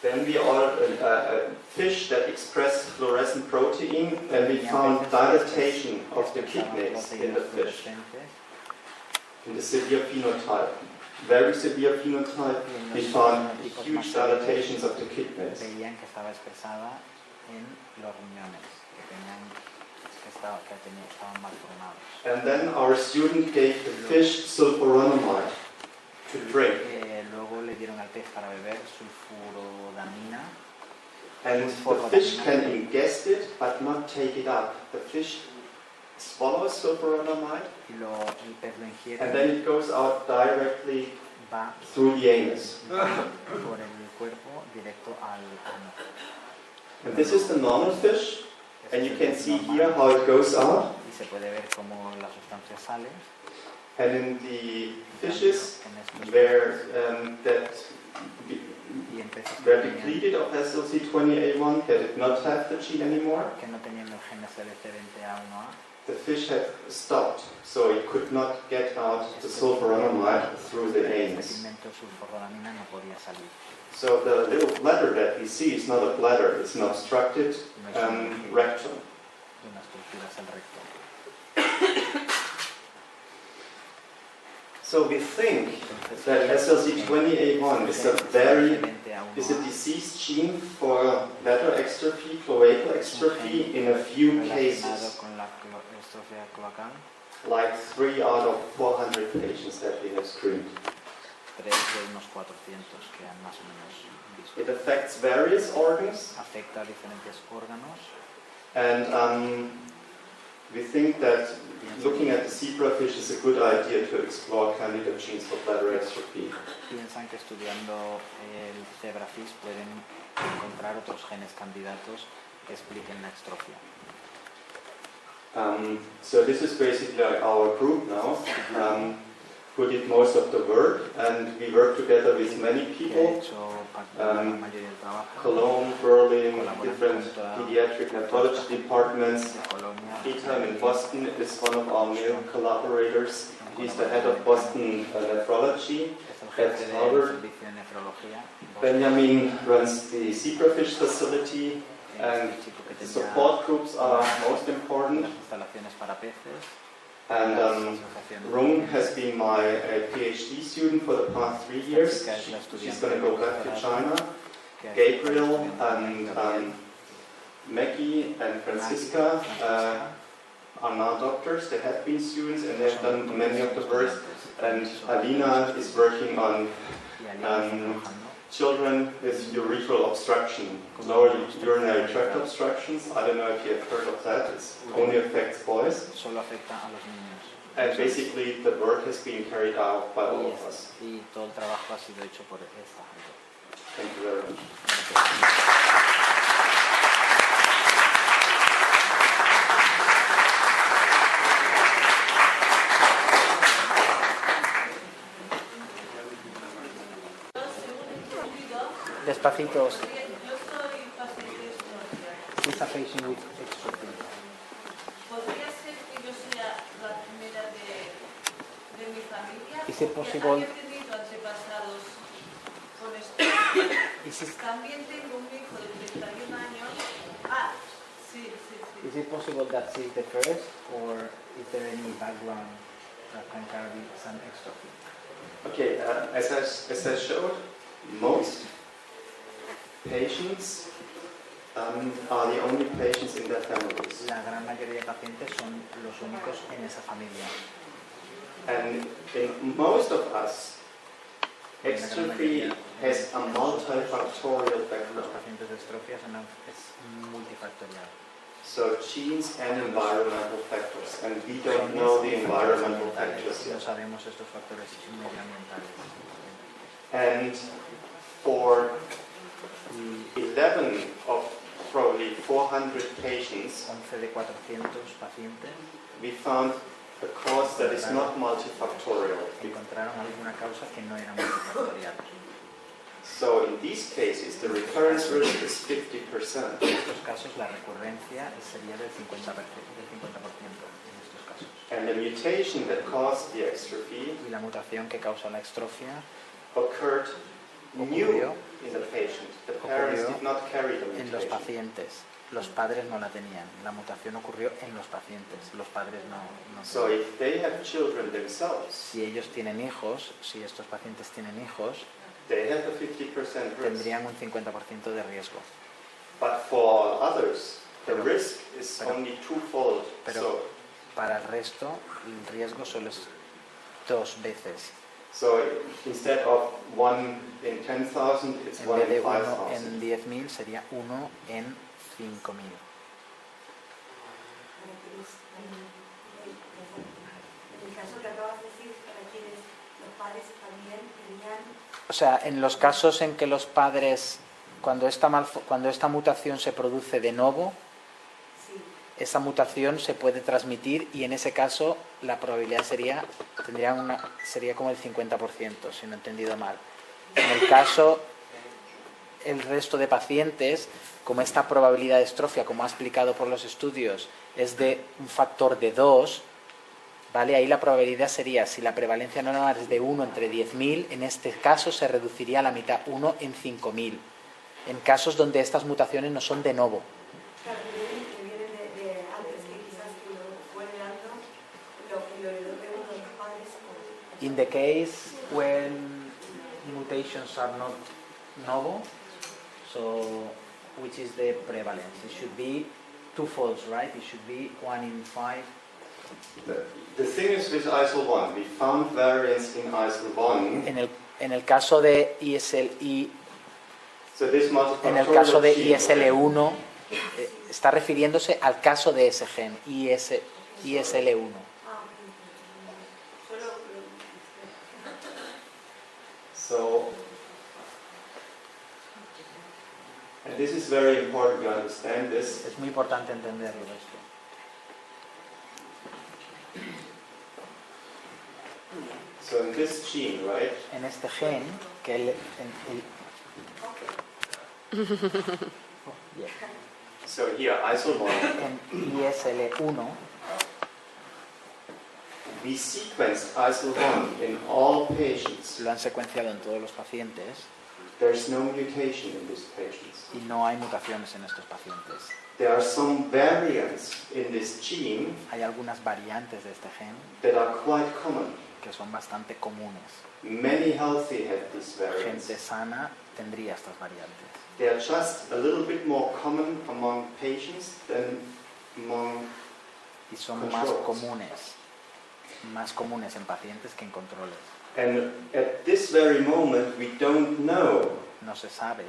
Then we ordered a fish that expressed fluorescent protein, and we found dilatation of the kidneys in the fish, in the severe phenotype. Very severe phenotype, we found huge dilatations of the kidneys. Veían que estaba expresada en los riñones, estaban malformados. And then our student gave the fish sulforonamide to drink. Luego le dieron al pez para beber sulfurodamina. And the fish can ingest it, but not take it up. The fish swallows sulforonamide, Y el pez lo ingiere, and then it goes out directly va through the anus. por el cuerpo directo al ano. And this is the normal fish, Este and es you el can pez see normal, here how it goes out. y se puede ver cómo la sustancia sale. And in the fishes En estos where y en peces que were tenían- depleted of SLC20A1, that did not have the gene anymore, que no tenían el gen SLC20A1A, the fish had stopped, so it could not get out the sulforonamide through the este anus. pigmento sulforrodamina no podía salir. So the little bladder that we see is not a bladder, it's an obstructed No es una vejiga rectum. de una estructura, es el recto. So we think Entonces, that SLC20A1 is a diseased gene for bladder exstrophy, cloacal exstrophy in a few relacionado cases, con la estrofia cloacal, like 3 out of 400 patients that we have screened. 3 de unos 400 que han más o menos visto. It affects various organs, Afecta a diferentes órganos and We think that looking at the zebrafish is a good idea to explore candidate genes for bladder atrophy. Piensan que estudiando el zebrafish pueden encontrar otros genes candidatos que expliquen la extrofia. So this is basically our group now, who did most of the work, and we work together with many Que ha people, hecho parte de la mayoría del trabajo. Cologne, Berlin, Colaboran different con toda- pediatric nephrology departments. De Colonia. Peter in Boston is one of our male collaborators. He's the head of Boston Nephrology. Es el jefe del Harvard. servicio de nefrología. Benjamin runs the zebrafish facility, and Este chico que the tenía support groups are most important. las instalaciones para peces. And las asociaciones. Rung has been my PhD student for the past 3 years. Esta chica es la She's estudiante going to go back to doctorada China. que ha Gabriel estudiado and Gabriel, Maggie and Francisca Francisca, are now doctors. They have been students and they've done many of the work. And Alina is working on y Alina está trabajando children with urethral obstruction, lower urinary tract obstructions. I don't know if you have heard of that. It only affects boys. solo afecta a los niños. And basically the work has been carried out by all of us. Y todo el trabajo ha sido hecho por esta gente. Thank you very much. Despacitos. Yo soy paciente extraordinaria. She's a patient with extrophy. ¿Podría ser que yo sea la primera de mi familia? Is it Porque possible- haya tenido antepasados con esto. Is it, También tengo un hijo de 31 años. Ah, sí. is it possible that she's the first, or is there any background that can carry some extrophy? Okay, as I showed, most patients are the only patients in their families. La gran mayoría de pacientes son los únicos en esa familia. And in most of us, extrophy has a multifactorial Los background. pacientes de extrofia es multifactorial. So genes and environmental factors, and we don't know the environmental factors No yet. sabemos estos factores medioambientales. And for 11 of probably 400 patients, 11 de 400 pacientes we found a cause that is not multifactorial. encontraron alguna causa que no era multifactorial. So in these cases, the recurrence risk is 50%. En estos casos la recurrencia sería del 50%, en estos casos. And the mutation that caused the extrophy Y la mutación que causa la extrofia occurred new Ocurrió. in the patient. The parents Ocurrió did not carry the en los mutation. pacientes. Los padres no la tenían. La mutación ocurrió en los pacientes. Los padres no So if they have children themselves, Si ellos tienen hijos, si estos pacientes tienen hijos, they have a 50% risk. tendrían un 50% de riesgo. But for others, the risk is Pero- only twofold. pero- So, Para el resto, el riesgo solo es 2 veces. so instead of 1 in 10,000, it's En 1 vez de in 1 5,000. en 10.000 sería 1 en 5.000. En el caso que acabas de decir, para quienes los padres también tenían, O sea, en los casos en que los padres, cuando esta mutación se produce de nuevo, sí, esa mutación se puede transmitir y en ese caso la probabilidad sería como el 50%, si no he entendido mal. En el caso, el resto de pacientes, como esta probabilidad de estrofia, como ha explicado por los estudios, es de un factor de 2, ¿vale? Ahí la probabilidad sería, si la prevalencia normal es de 1 entre 10.000, en este caso se reduciría a la mitad, 1 en 5.000. En casos donde estas mutaciones no son de novo. claro, que vienen de antes que quizás que lo fue heredando, lo que lo heredó de uno de los padres. In the case when mutations are not novel, so which is the prevalence? It should be twofold, right? It should be 1 in 5. The thing is with ISL1, we found variants in ISL1. En el caso de ISL, So this en el caso de multifactorial gene ISL1 está refiriéndose al caso de ese gen, ISL1. Ah, solo... So, and this is very important you understand this. Es muy importante entenderlo esto. So in this gene, right, En este gen, que el Bien. so here, ISL1, En ISL1 we sequenced ISL1 in all patients. lo han secuenciado en todos los pacientes There's no mutation in these patients. y no hay mutaciones en estos pacientes. There are some variants in this gene Hay algunas variantes de este gen that are quite common. que son bastante comunes. Many healthy have these Gente variants. sana tendría estas variantes. They are just a little bit more common among patients than among. Y son Controls. más comunes en pacientes que en controles. And at this very moment, we don't know No se sabe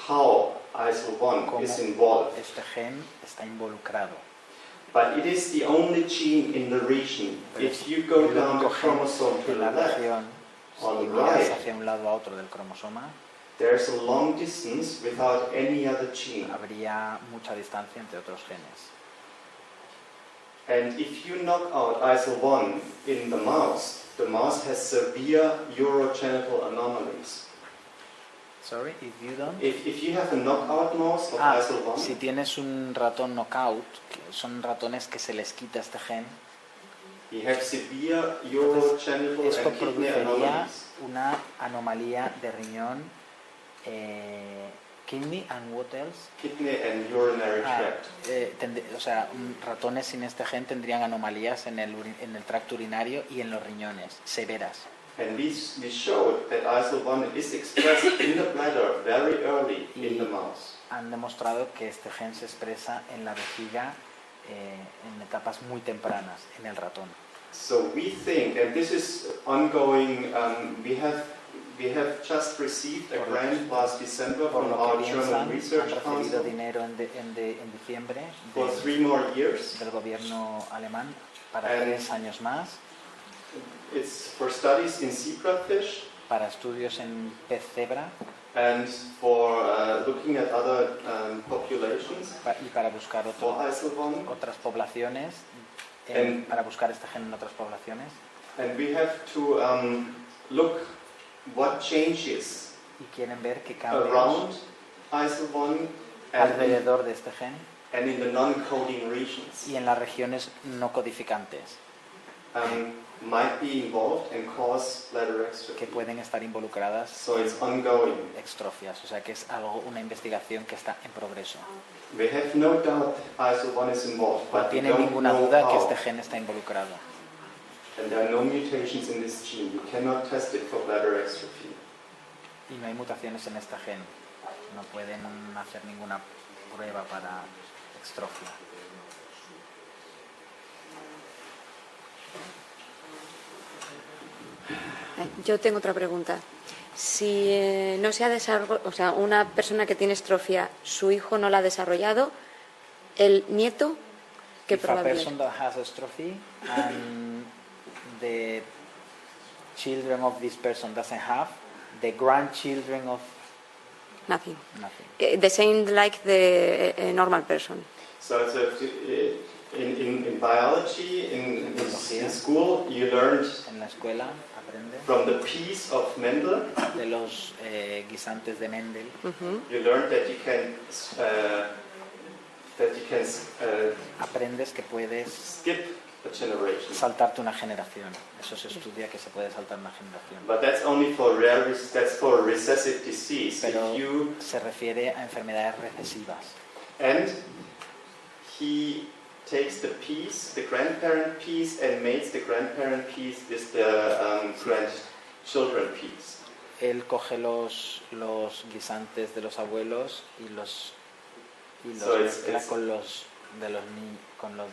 how ISL1 is involved. este gen está involucrado. But it is the only gene in the region. If you go El down the único gen chromosome to en the la left, región, on si the miras right, hacia un lado a otro del cromosoma, there's a long distance without any other gene. habría mucha distancia entre otros genes. And if you knock out ISL1 in the mouse has severe urogenital anomalies. Sorry, if you don't. If you have a knockout mouse of ISL1, Si tienes un ratón knockout, que son ratones que se les quita este gen, you have severe urogenital esto and kidney produciría anomalies. una anomalía de riñón, kidney and what else? Kidney and urinary tract. Ratones sin este gen tendrían anomalías en el tracto urinario y en los riñones, severas. And we showed that ISL1 is expressed in the bladder very early in the mouse. Han demostrado que este gen se expresa en la vejiga en etapas muy tempranas en el ratón. So we think, and this is ongoing, we have just received a grant last December Por from lo our que German piensan, han Research recibido Council dinero en diciembre for 3 more years. del gobierno alemán para And 3 años más, it's for studies in zebrafish para estudios en pez cebra and for looking at other populations y para buscar for ISL1. otras poblaciones, And- para buscar este gen en otras poblaciones. And we have to look what changes Y quieren ver qué cambios around ISL1 and alrededor de este gen in the non-coding regions y en las regiones no codificantes might be involved and cause bladder que extrophy. pueden estar involucradas So it's ongoing. en extrofias, o sea que es una investigación que está en progreso. We have no doubt ISL1 is involved, No but we tiene don't ninguna know duda que how. este gen está involucrado. And there are no mutations in this gene. You cannot test it for bladder extrophy. Y no hay mutaciones en este gen. No pueden hacer ninguna prueba para extrofia. Yo tengo otra pregunta. Si no se ha desarrollado, o sea, una persona que tiene estrofia, su hijo no la ha desarrollado, el nieto, ¿qué If a probabilidad? person that has dystrophy and the children of this person doesn't have, the grandchildren of Nothing. nothing. The same like the normal person. So it's in biology, in school, you learned En la escuela aprende from the piece of Mendel, de los guisantes de Mendel. Ujú. you learned that you can Aprendes que puedes skip a generation. saltarte una generación. Eso se estudia que se puede saltar una generación. But that's only for that's for recessive disease. Pero If you se refiere a enfermedades recesivas. and he takes the piece, the grandparent piece, and mates the grandparent piece with the grandchildren piece. Él coge los guisantes de los abuelos y los So mezcla it's- con los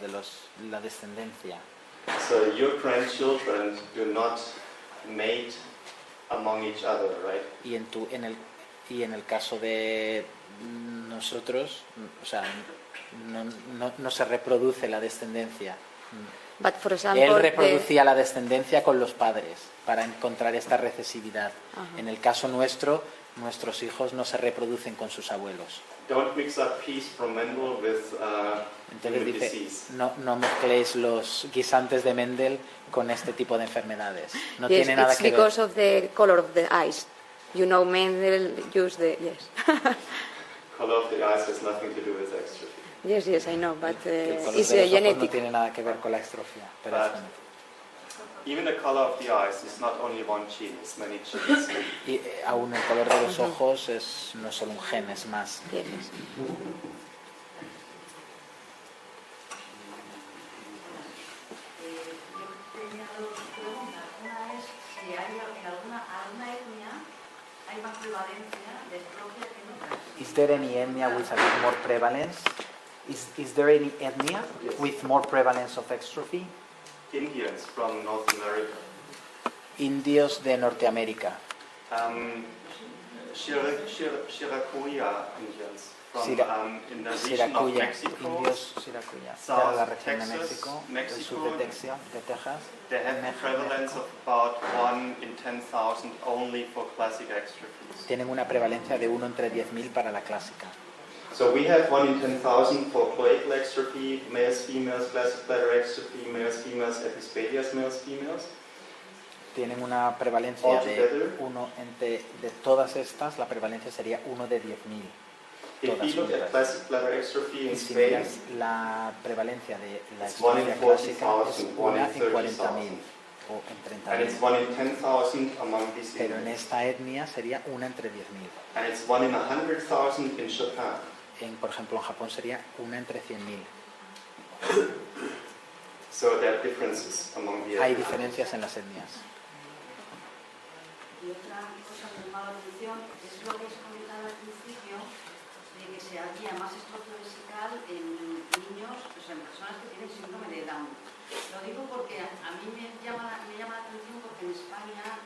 de la descendencia. So your grandchildren do not mate among each other, right? Y en el caso de nosotros, o sea, no se reproduce la descendencia But for example, Él reproducía la descendencia con los padres para encontrar esta recesividad. Ajá. En el caso nuestro, nuestros hijos no se reproducen con sus abuelos. Don't mix up peas from Mendel with Entonces human dice, disease. no mezcléis los guisantes de Mendel con este tipo de enfermedades. No yes, tiene nada it's que ver. because of the color of the eyes. You know, Mendel used the yes. Color of the eyes has nothing to do with extrophy. Yes, I know, but El color it's de los ojos no genetic. tiene nada que ver con la extrofia, pero es But- genético. Even the color of the eyes is not only one gene, it's many genes. Y aún el color de los ojos no es solo un gen, es más. Yes, yes. Yo tenía dos preguntas. Una es si hay en alguna etnia hay más prevalencia de distrofia que en otras. Is there any ethnia with a bit more prevalence? Is there any ethnia with more prevalence of extrophy? Indians from North America. Indios de Norteamérica. Shirakuya Indians from in the region of Siracuya, Mexico. indios Siracuya, South de la región de Texas, México, del sur de Texas, They have a México. prevalence of about 1 in 10,000 only for classic extrophies. Tienen una prevalencia de 1 entre 10.000 para la clásica. So we have 1 in 10,000 for cloacal extrophy, males, females, classic bladder extrophy, males, females, epispadias, males, females. Tienen una prevalencia de Altogether. 1 entre, de todas estas, la prevalencia sería 1 de 10.000. If Todas you look at juntas. classic bladder extrophy in Y si Spain, miras la prevalencia de la It's one in extrofia clásica, 40,000, es one 1 in en 40.000 30,000. o en and it's 30.000. 1 in 10,000 among these Pero en Indians. esta etnia sería 1 entre 10.000. And it's 1 in 100,000 in Japan. Por ejemplo, en Japón sería 1 entre 100.000. So there are differences among the Hay ethnic. diferencias en las etnias. Y otra cosa que me llama la atención es lo que se comentaba al principio, de que se había más estrofia vesical en niños, o sea, en personas que tienen síndrome de Down. Lo digo porque a mí me llama la atención porque en España,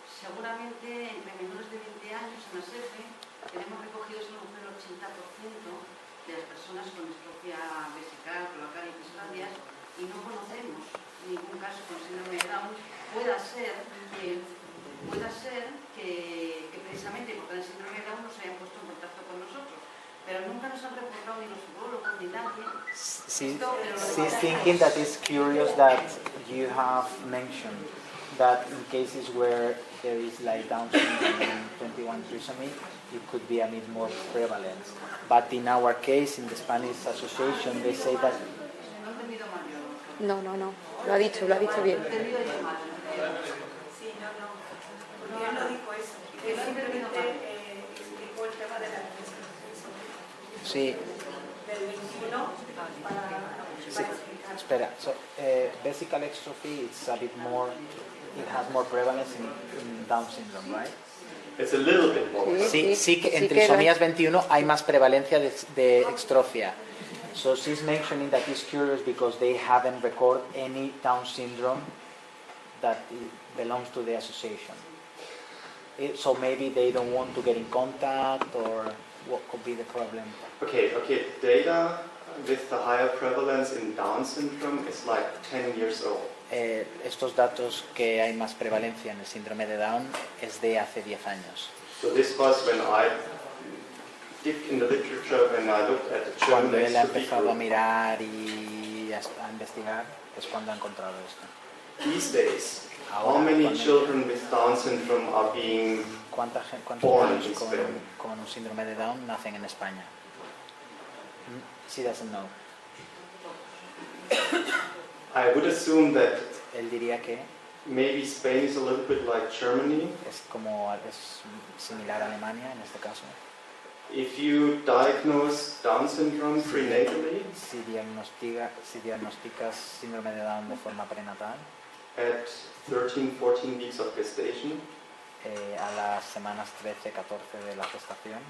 seguramente entre menores de 20 años en la SEFE, tenemos recogidos a lo mejor el 80% de las personas con estrofia vesical, cloacal y epispadias, y no conocemos ningún caso con síndrome de Down. Pueda ser que precisamente porque el síndrome de Down no se hayan puesto en contacto con nosotros, pero nunca nos han reportado ni los urólogos ni nadie. She's thinking that it's curious that you have mentioned that in cases where there is like Down syndrome and 21 trisomy, it could be a bit more prevalent. But in our case, in the Spanish Association, they say that No he entendido mal yo. No. Lo ha dicho bien. He entendido yo mal. Sí, no. Porque él no dijo eso. Él simplemente explicó el tema de la descripción sí, del 21 para sí. explicar. Espera, so vesical extrophy, it's a bit more, it has more prevalence in Down syndrome, right? It's a little bit more. Sí, que en que trisomías 21 hay más prevalencia de extrofia. So she's mentioning that it's curious because they haven't recorded any Down syndrome that belongs to the association. So maybe they don't want to get in contact, or what could be the problem? Okay, data with the higher prevalence in Down syndrome is like 10 years old. Estos datos que hay más prevalencia en el síndrome de Down es de hace 10 años. So this was when I dipped in the literature, when I looked at the German Cuando él ha extrophy empezado a group. mirar y a investigar, es cuando ha encontrado esto. These days, how Ahora, many cuando- children with Down syndrome are being ¿Cuántos Born niños in con Spain. un síndrome de Down nacen en España? She doesn't know. I would assume that Él diría que maybe Spain is a little bit like Germany. es similar a Alemania en este caso. If you diagnose Down syndrome prenatally Si diagnosticas síndrome de Down de forma prenatal, at 13, 14 weeks of gestation, a las semanas 13-14 de la gestación,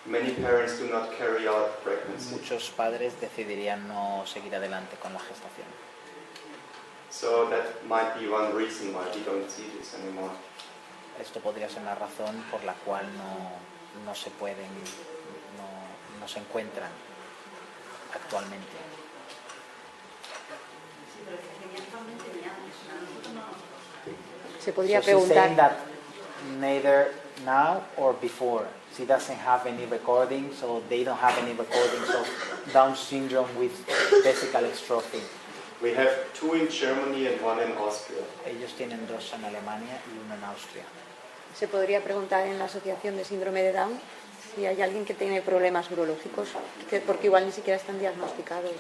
many parents do not carry out pregnancy. muchos padres decidirían no seguir adelante con la gestación. So that might be one reason why we don't see this anymore. Esto podría ser una razón por la cual no se pueden, no se encuentran actualmente. Sí, pero que tenía actualmente ni antes. A nosotros no nos pasa. Se podría So she's saying preguntar. that neither now or before. She doesn't have any recordings, or they don't have any recordings of Down syndrome with vesical atrophy. We have 2 in Germany and 1 in Austria. Ellos tienen 2 en Alemania y 1 en Austria. Se podría preguntar en la Asociación de Síndrome de Down si hay alguien que tiene problemas urológicos, porque igual ni siquiera están diagnosticados.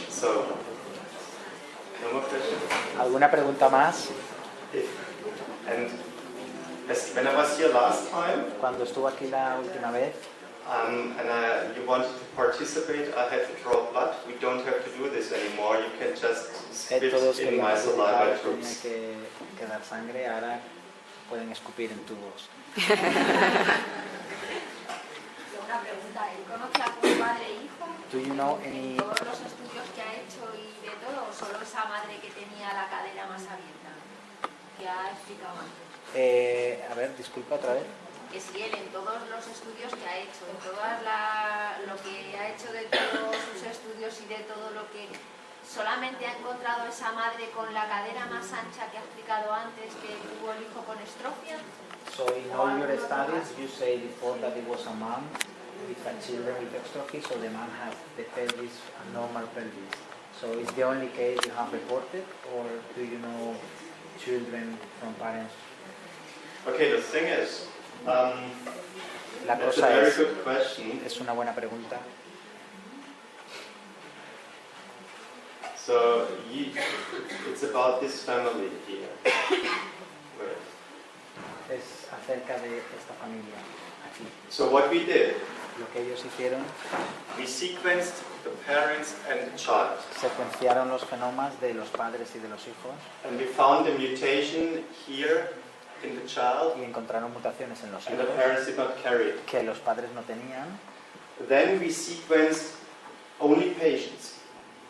So, no more questions? ¿Alguna pregunta más? And when I was here last time, Cuando estuvo aquí la última vez, and you wanted to participate, I had to draw blood. We don't have to do this anymore. You can just spit todos in querían my saliva participar, tenía tubes. que dar sangre, ahora pueden escupir en tubos. Una pregunta, ¿él conoce a algún padre e hijo? Do you know any... ¿Todos los estudios que ha hecho y de todo? ¿O solo esa madre que tenía la cadera más abierta? Que ha explicado antes. a ver, disculpa otra vez. Que si él en todos los estudios que ha hecho, en lo que ha hecho de todos sus estudios y de todo lo que... ¿Solamente ha encontrado esa madre con la cadera más ancha que ha explicado antes que tuvo el hijo con estrofia? So in all your studies, you say before that it was a mom with a children with dystrophy, so the man has the pelvis, a normal pelvis. So is the only case you have reported, or do you know children from parents? Okay, the thing is, La that's a cosa very good question. es una buena pregunta. So it's about this family here. Right. Es acerca de esta familia aquí. So what we did, Lo que ellos hicieron, we sequenced the parents and the child, secuenciaron los genomas de los padres y de los hijos and we found a mutation here in the child, y encontraron mutaciones en los and the hijos parents did not carry it. que los padres no tenían, Then we sequenced only patients,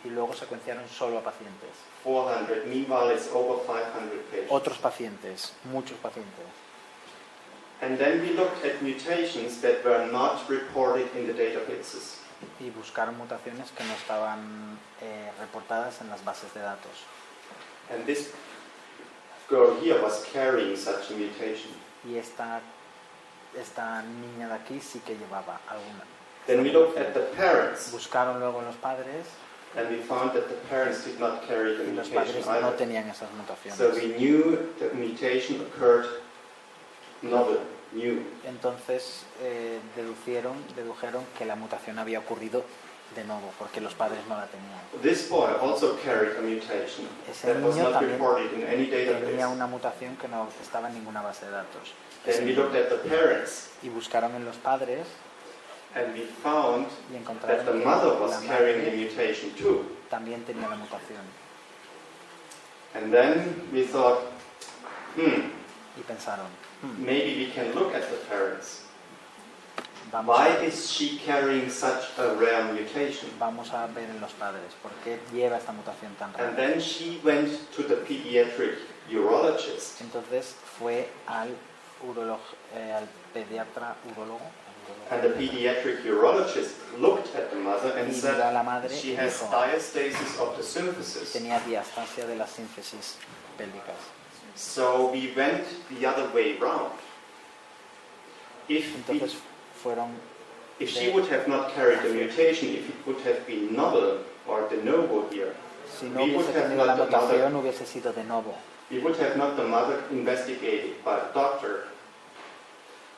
y luego secuenciaron solo a pacientes. 400. Meanwhile, it's over 500 patients. Otros pacientes, muchos pacientes. And then we looked at mutations that were not reported in the databases. Y buscaron mutaciones que no estaban reportadas en las bases de datos. And this girl here was carrying such a mutation. Y esta niña de aquí sí que llevaba alguna. Then we looked at the parents, Buscaron luego los padres and we found that the parents did not carry the y los mutation padres no either. tenían esas So mutaciones. we knew the mutation occurred novel, new. Entonces dedujeron que la mutación había ocurrido de nuevo, porque los padres no la tenían. This boy also carried a mutation Ese that was niño not también reported in any Tenía database. una mutación que no estaba en ninguna base de datos. Then we looked at the parents, Y buscaron en los padres and we found y that encontraron the que mother was la carrying the madre mutation too. también tenía la mutación. And then we thought, Y pensaron, maybe we can look at the parents. vamos Why a, is she carrying such a rare mutation? vamos a ver en los padres por qué lleva esta mutación tan And rara. then she went to the pediatric urologist. Entonces fue al pediatra urólogo And the pediatric urologist looked at the mother and y miró a said, la madre she y has dijo, diastasis of the symphysis. tenía diastasia de las síntesis pélvicas. So we went the other way round. Entonces fueron, If she would have not carried the mutation, if it would have been novel or de novo here, si no we would hubiese have tenido la not the mother, mutación hubiese sido de nuevo. we would have not the mother investigated by a doctor.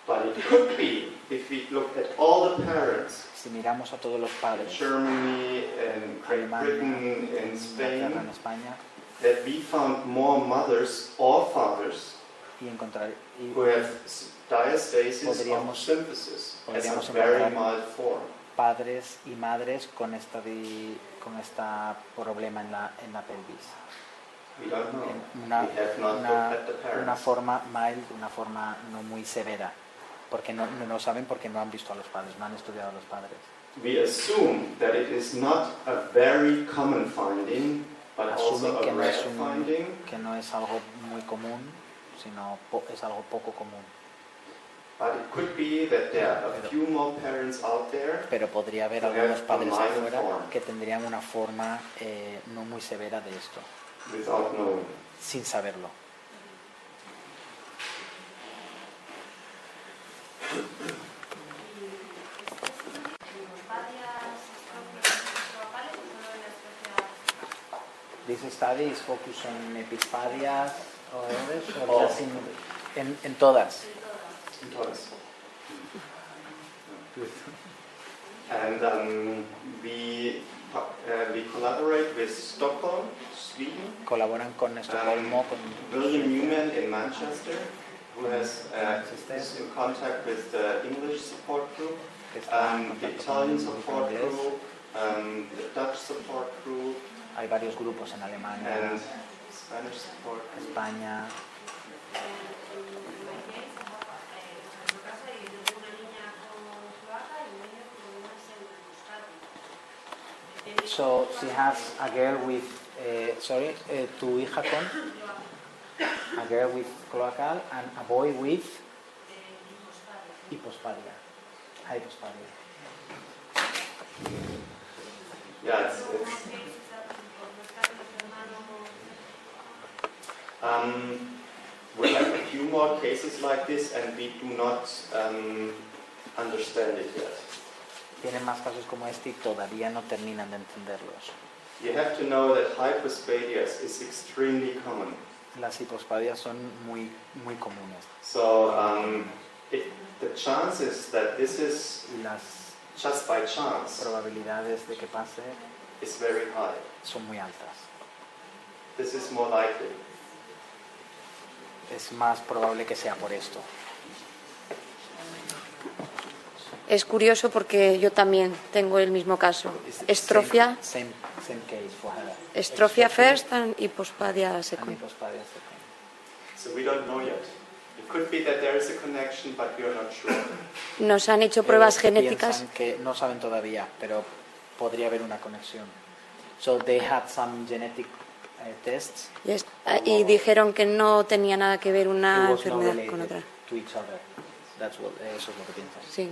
But it could be, if we look at all the parents Si miramos a todos los in padres, Germany and Great Alemania, Britain and en Spain, Inglaterra, en España, that we found more mothers or fathers y encontrar y who have diastasis of Podríamos- symphysis as a podríamos very encontrar- mild form. padres y madres con esta problema en la pelvis. We don't know. Una, We have not una- looked at the una parents. forma mild, una forma no muy severa, porque no lo saben porque no han visto a los padres, no han estudiado a los padres. We assume that it is not a very common finding, but also Asumen a que no, rare es finding. que no es algo muy común, sino es algo poco común. But it could be that there are a few more parents out there pero podría haber who algunos have a padres minor afuera form que tendrían una forma no muy severa de esto, without knowing. sin saberlo. This study is focused on epispadias or others, or just en todas. Toys. And we collaborate with Stockholm, Sweden, Colaboran con Estocolmo, con William Newman in Manchester, who is in contact with the English support group, que están en the contacto Italian con el grupo support inglés. group, the Dutch support group, Hay varios grupos en Alemania, and Spanish support group. España. So she has a girl with, tu hija con, a girl with cloacal and a boy with hypospadia. Yeah, we have a few more cases like this, and we do not understand it yet. Tienen más casos como este y todavía no terminan de entenderlos. You have to know that hypospadias is extremely common. Las hipospadias son muy comunes. So the chances that this is Y las just by chance probabilidades de que pase is very high. son muy altas. This is more likely. Es más probable que sea por esto. Es curioso porque yo también tengo el mismo caso. Estrofia, Same case for her. estrofia first and hypospadia And second. hypospadia second. So we don't know yet. It could be that there is a connection, but we are not sure. Nos han hecho pruebas genéticas. Piensan que no saben todavía, pero podría haber una conexión. So they had some genetic tests. Y dijeron que no tenía nada que ver una It was not enfermedad con related otra. to each other. Eso es lo que piensan. Sí.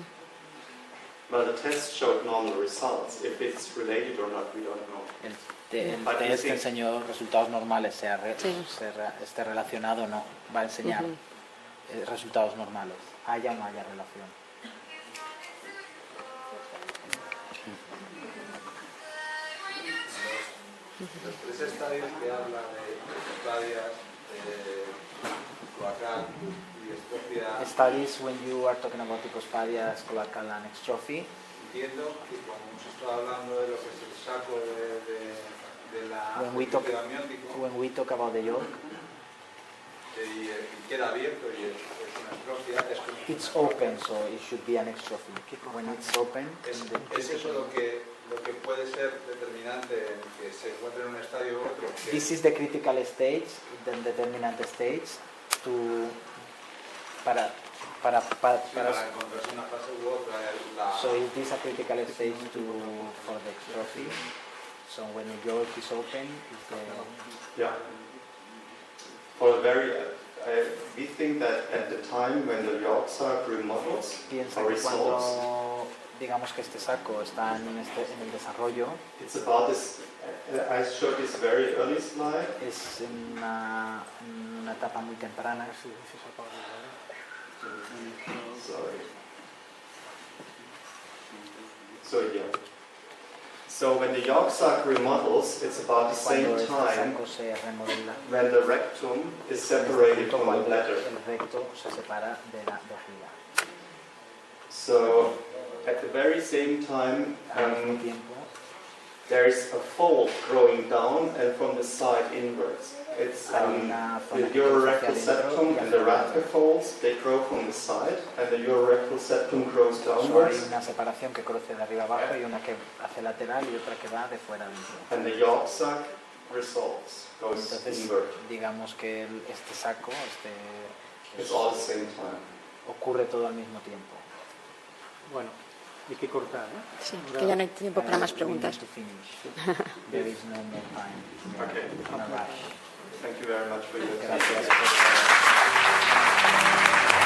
Well, the test showed normal results. If it's related or not, we don't know. El But you test see- enseñó resultados normales, Sí. esté relacionado o no. Va a enseñar resultados normales, haya o no haya relación. Los tres estadios que hablan de hipospadias, cloacal y estrofia, Studies when you are talking about hypospadias, cloacal and extrophy. entiendo que como hemos estado hablando de lo que es el saco de la When we talk, fluido amniótico when we talk about the yolk, y queda abierto y es una estrofia, es como it's open, so it should be an extrophy. When it's open, es eso lo que puede ser determinante en que se encuentre en un estadio u otro. Que this is the critical stage, the determinant stage, para encontrarse una fase u otra. so is this a critical stage for the extrophy? So when the yolk is open, is the Yeah. For the very, we think that at the time when the yolk sac remodels piensa or que resolves, cuando digamos que este saco está en el desarrollo, it's about this. I showed this very early slide. es en una etapa muy temprana. Sorry. So yeah. So when the yolk sac remodels, it's about the same Cuando este time saco se remodela, when the rectum is separated from the cuando bladder. el recto se separa de la vejiga. So at the very same time, Al mismo tiempo, there is a fold growing down and from the side inwards. It's hay una the zona que crece hacia urorectal adentro septum y and the hacia radical abajo. folds, they grow from the side, and the urorectal septum grows So, hay downwards, una separación que crece de arriba abajo y una que hace lateral y otra que va de fuera adentro. and the yolk sac resolves, goes Entonces, inward. digamos que este saco It's all at the same time. ocurre todo al mismo tiempo. Bueno, hay que cortar, ¿eh? Sí, que ya no hay tiempo para más We preguntas. need to finish. There is no more time. We are Okay. in a rush. Thank you very much for your Gracias attention. por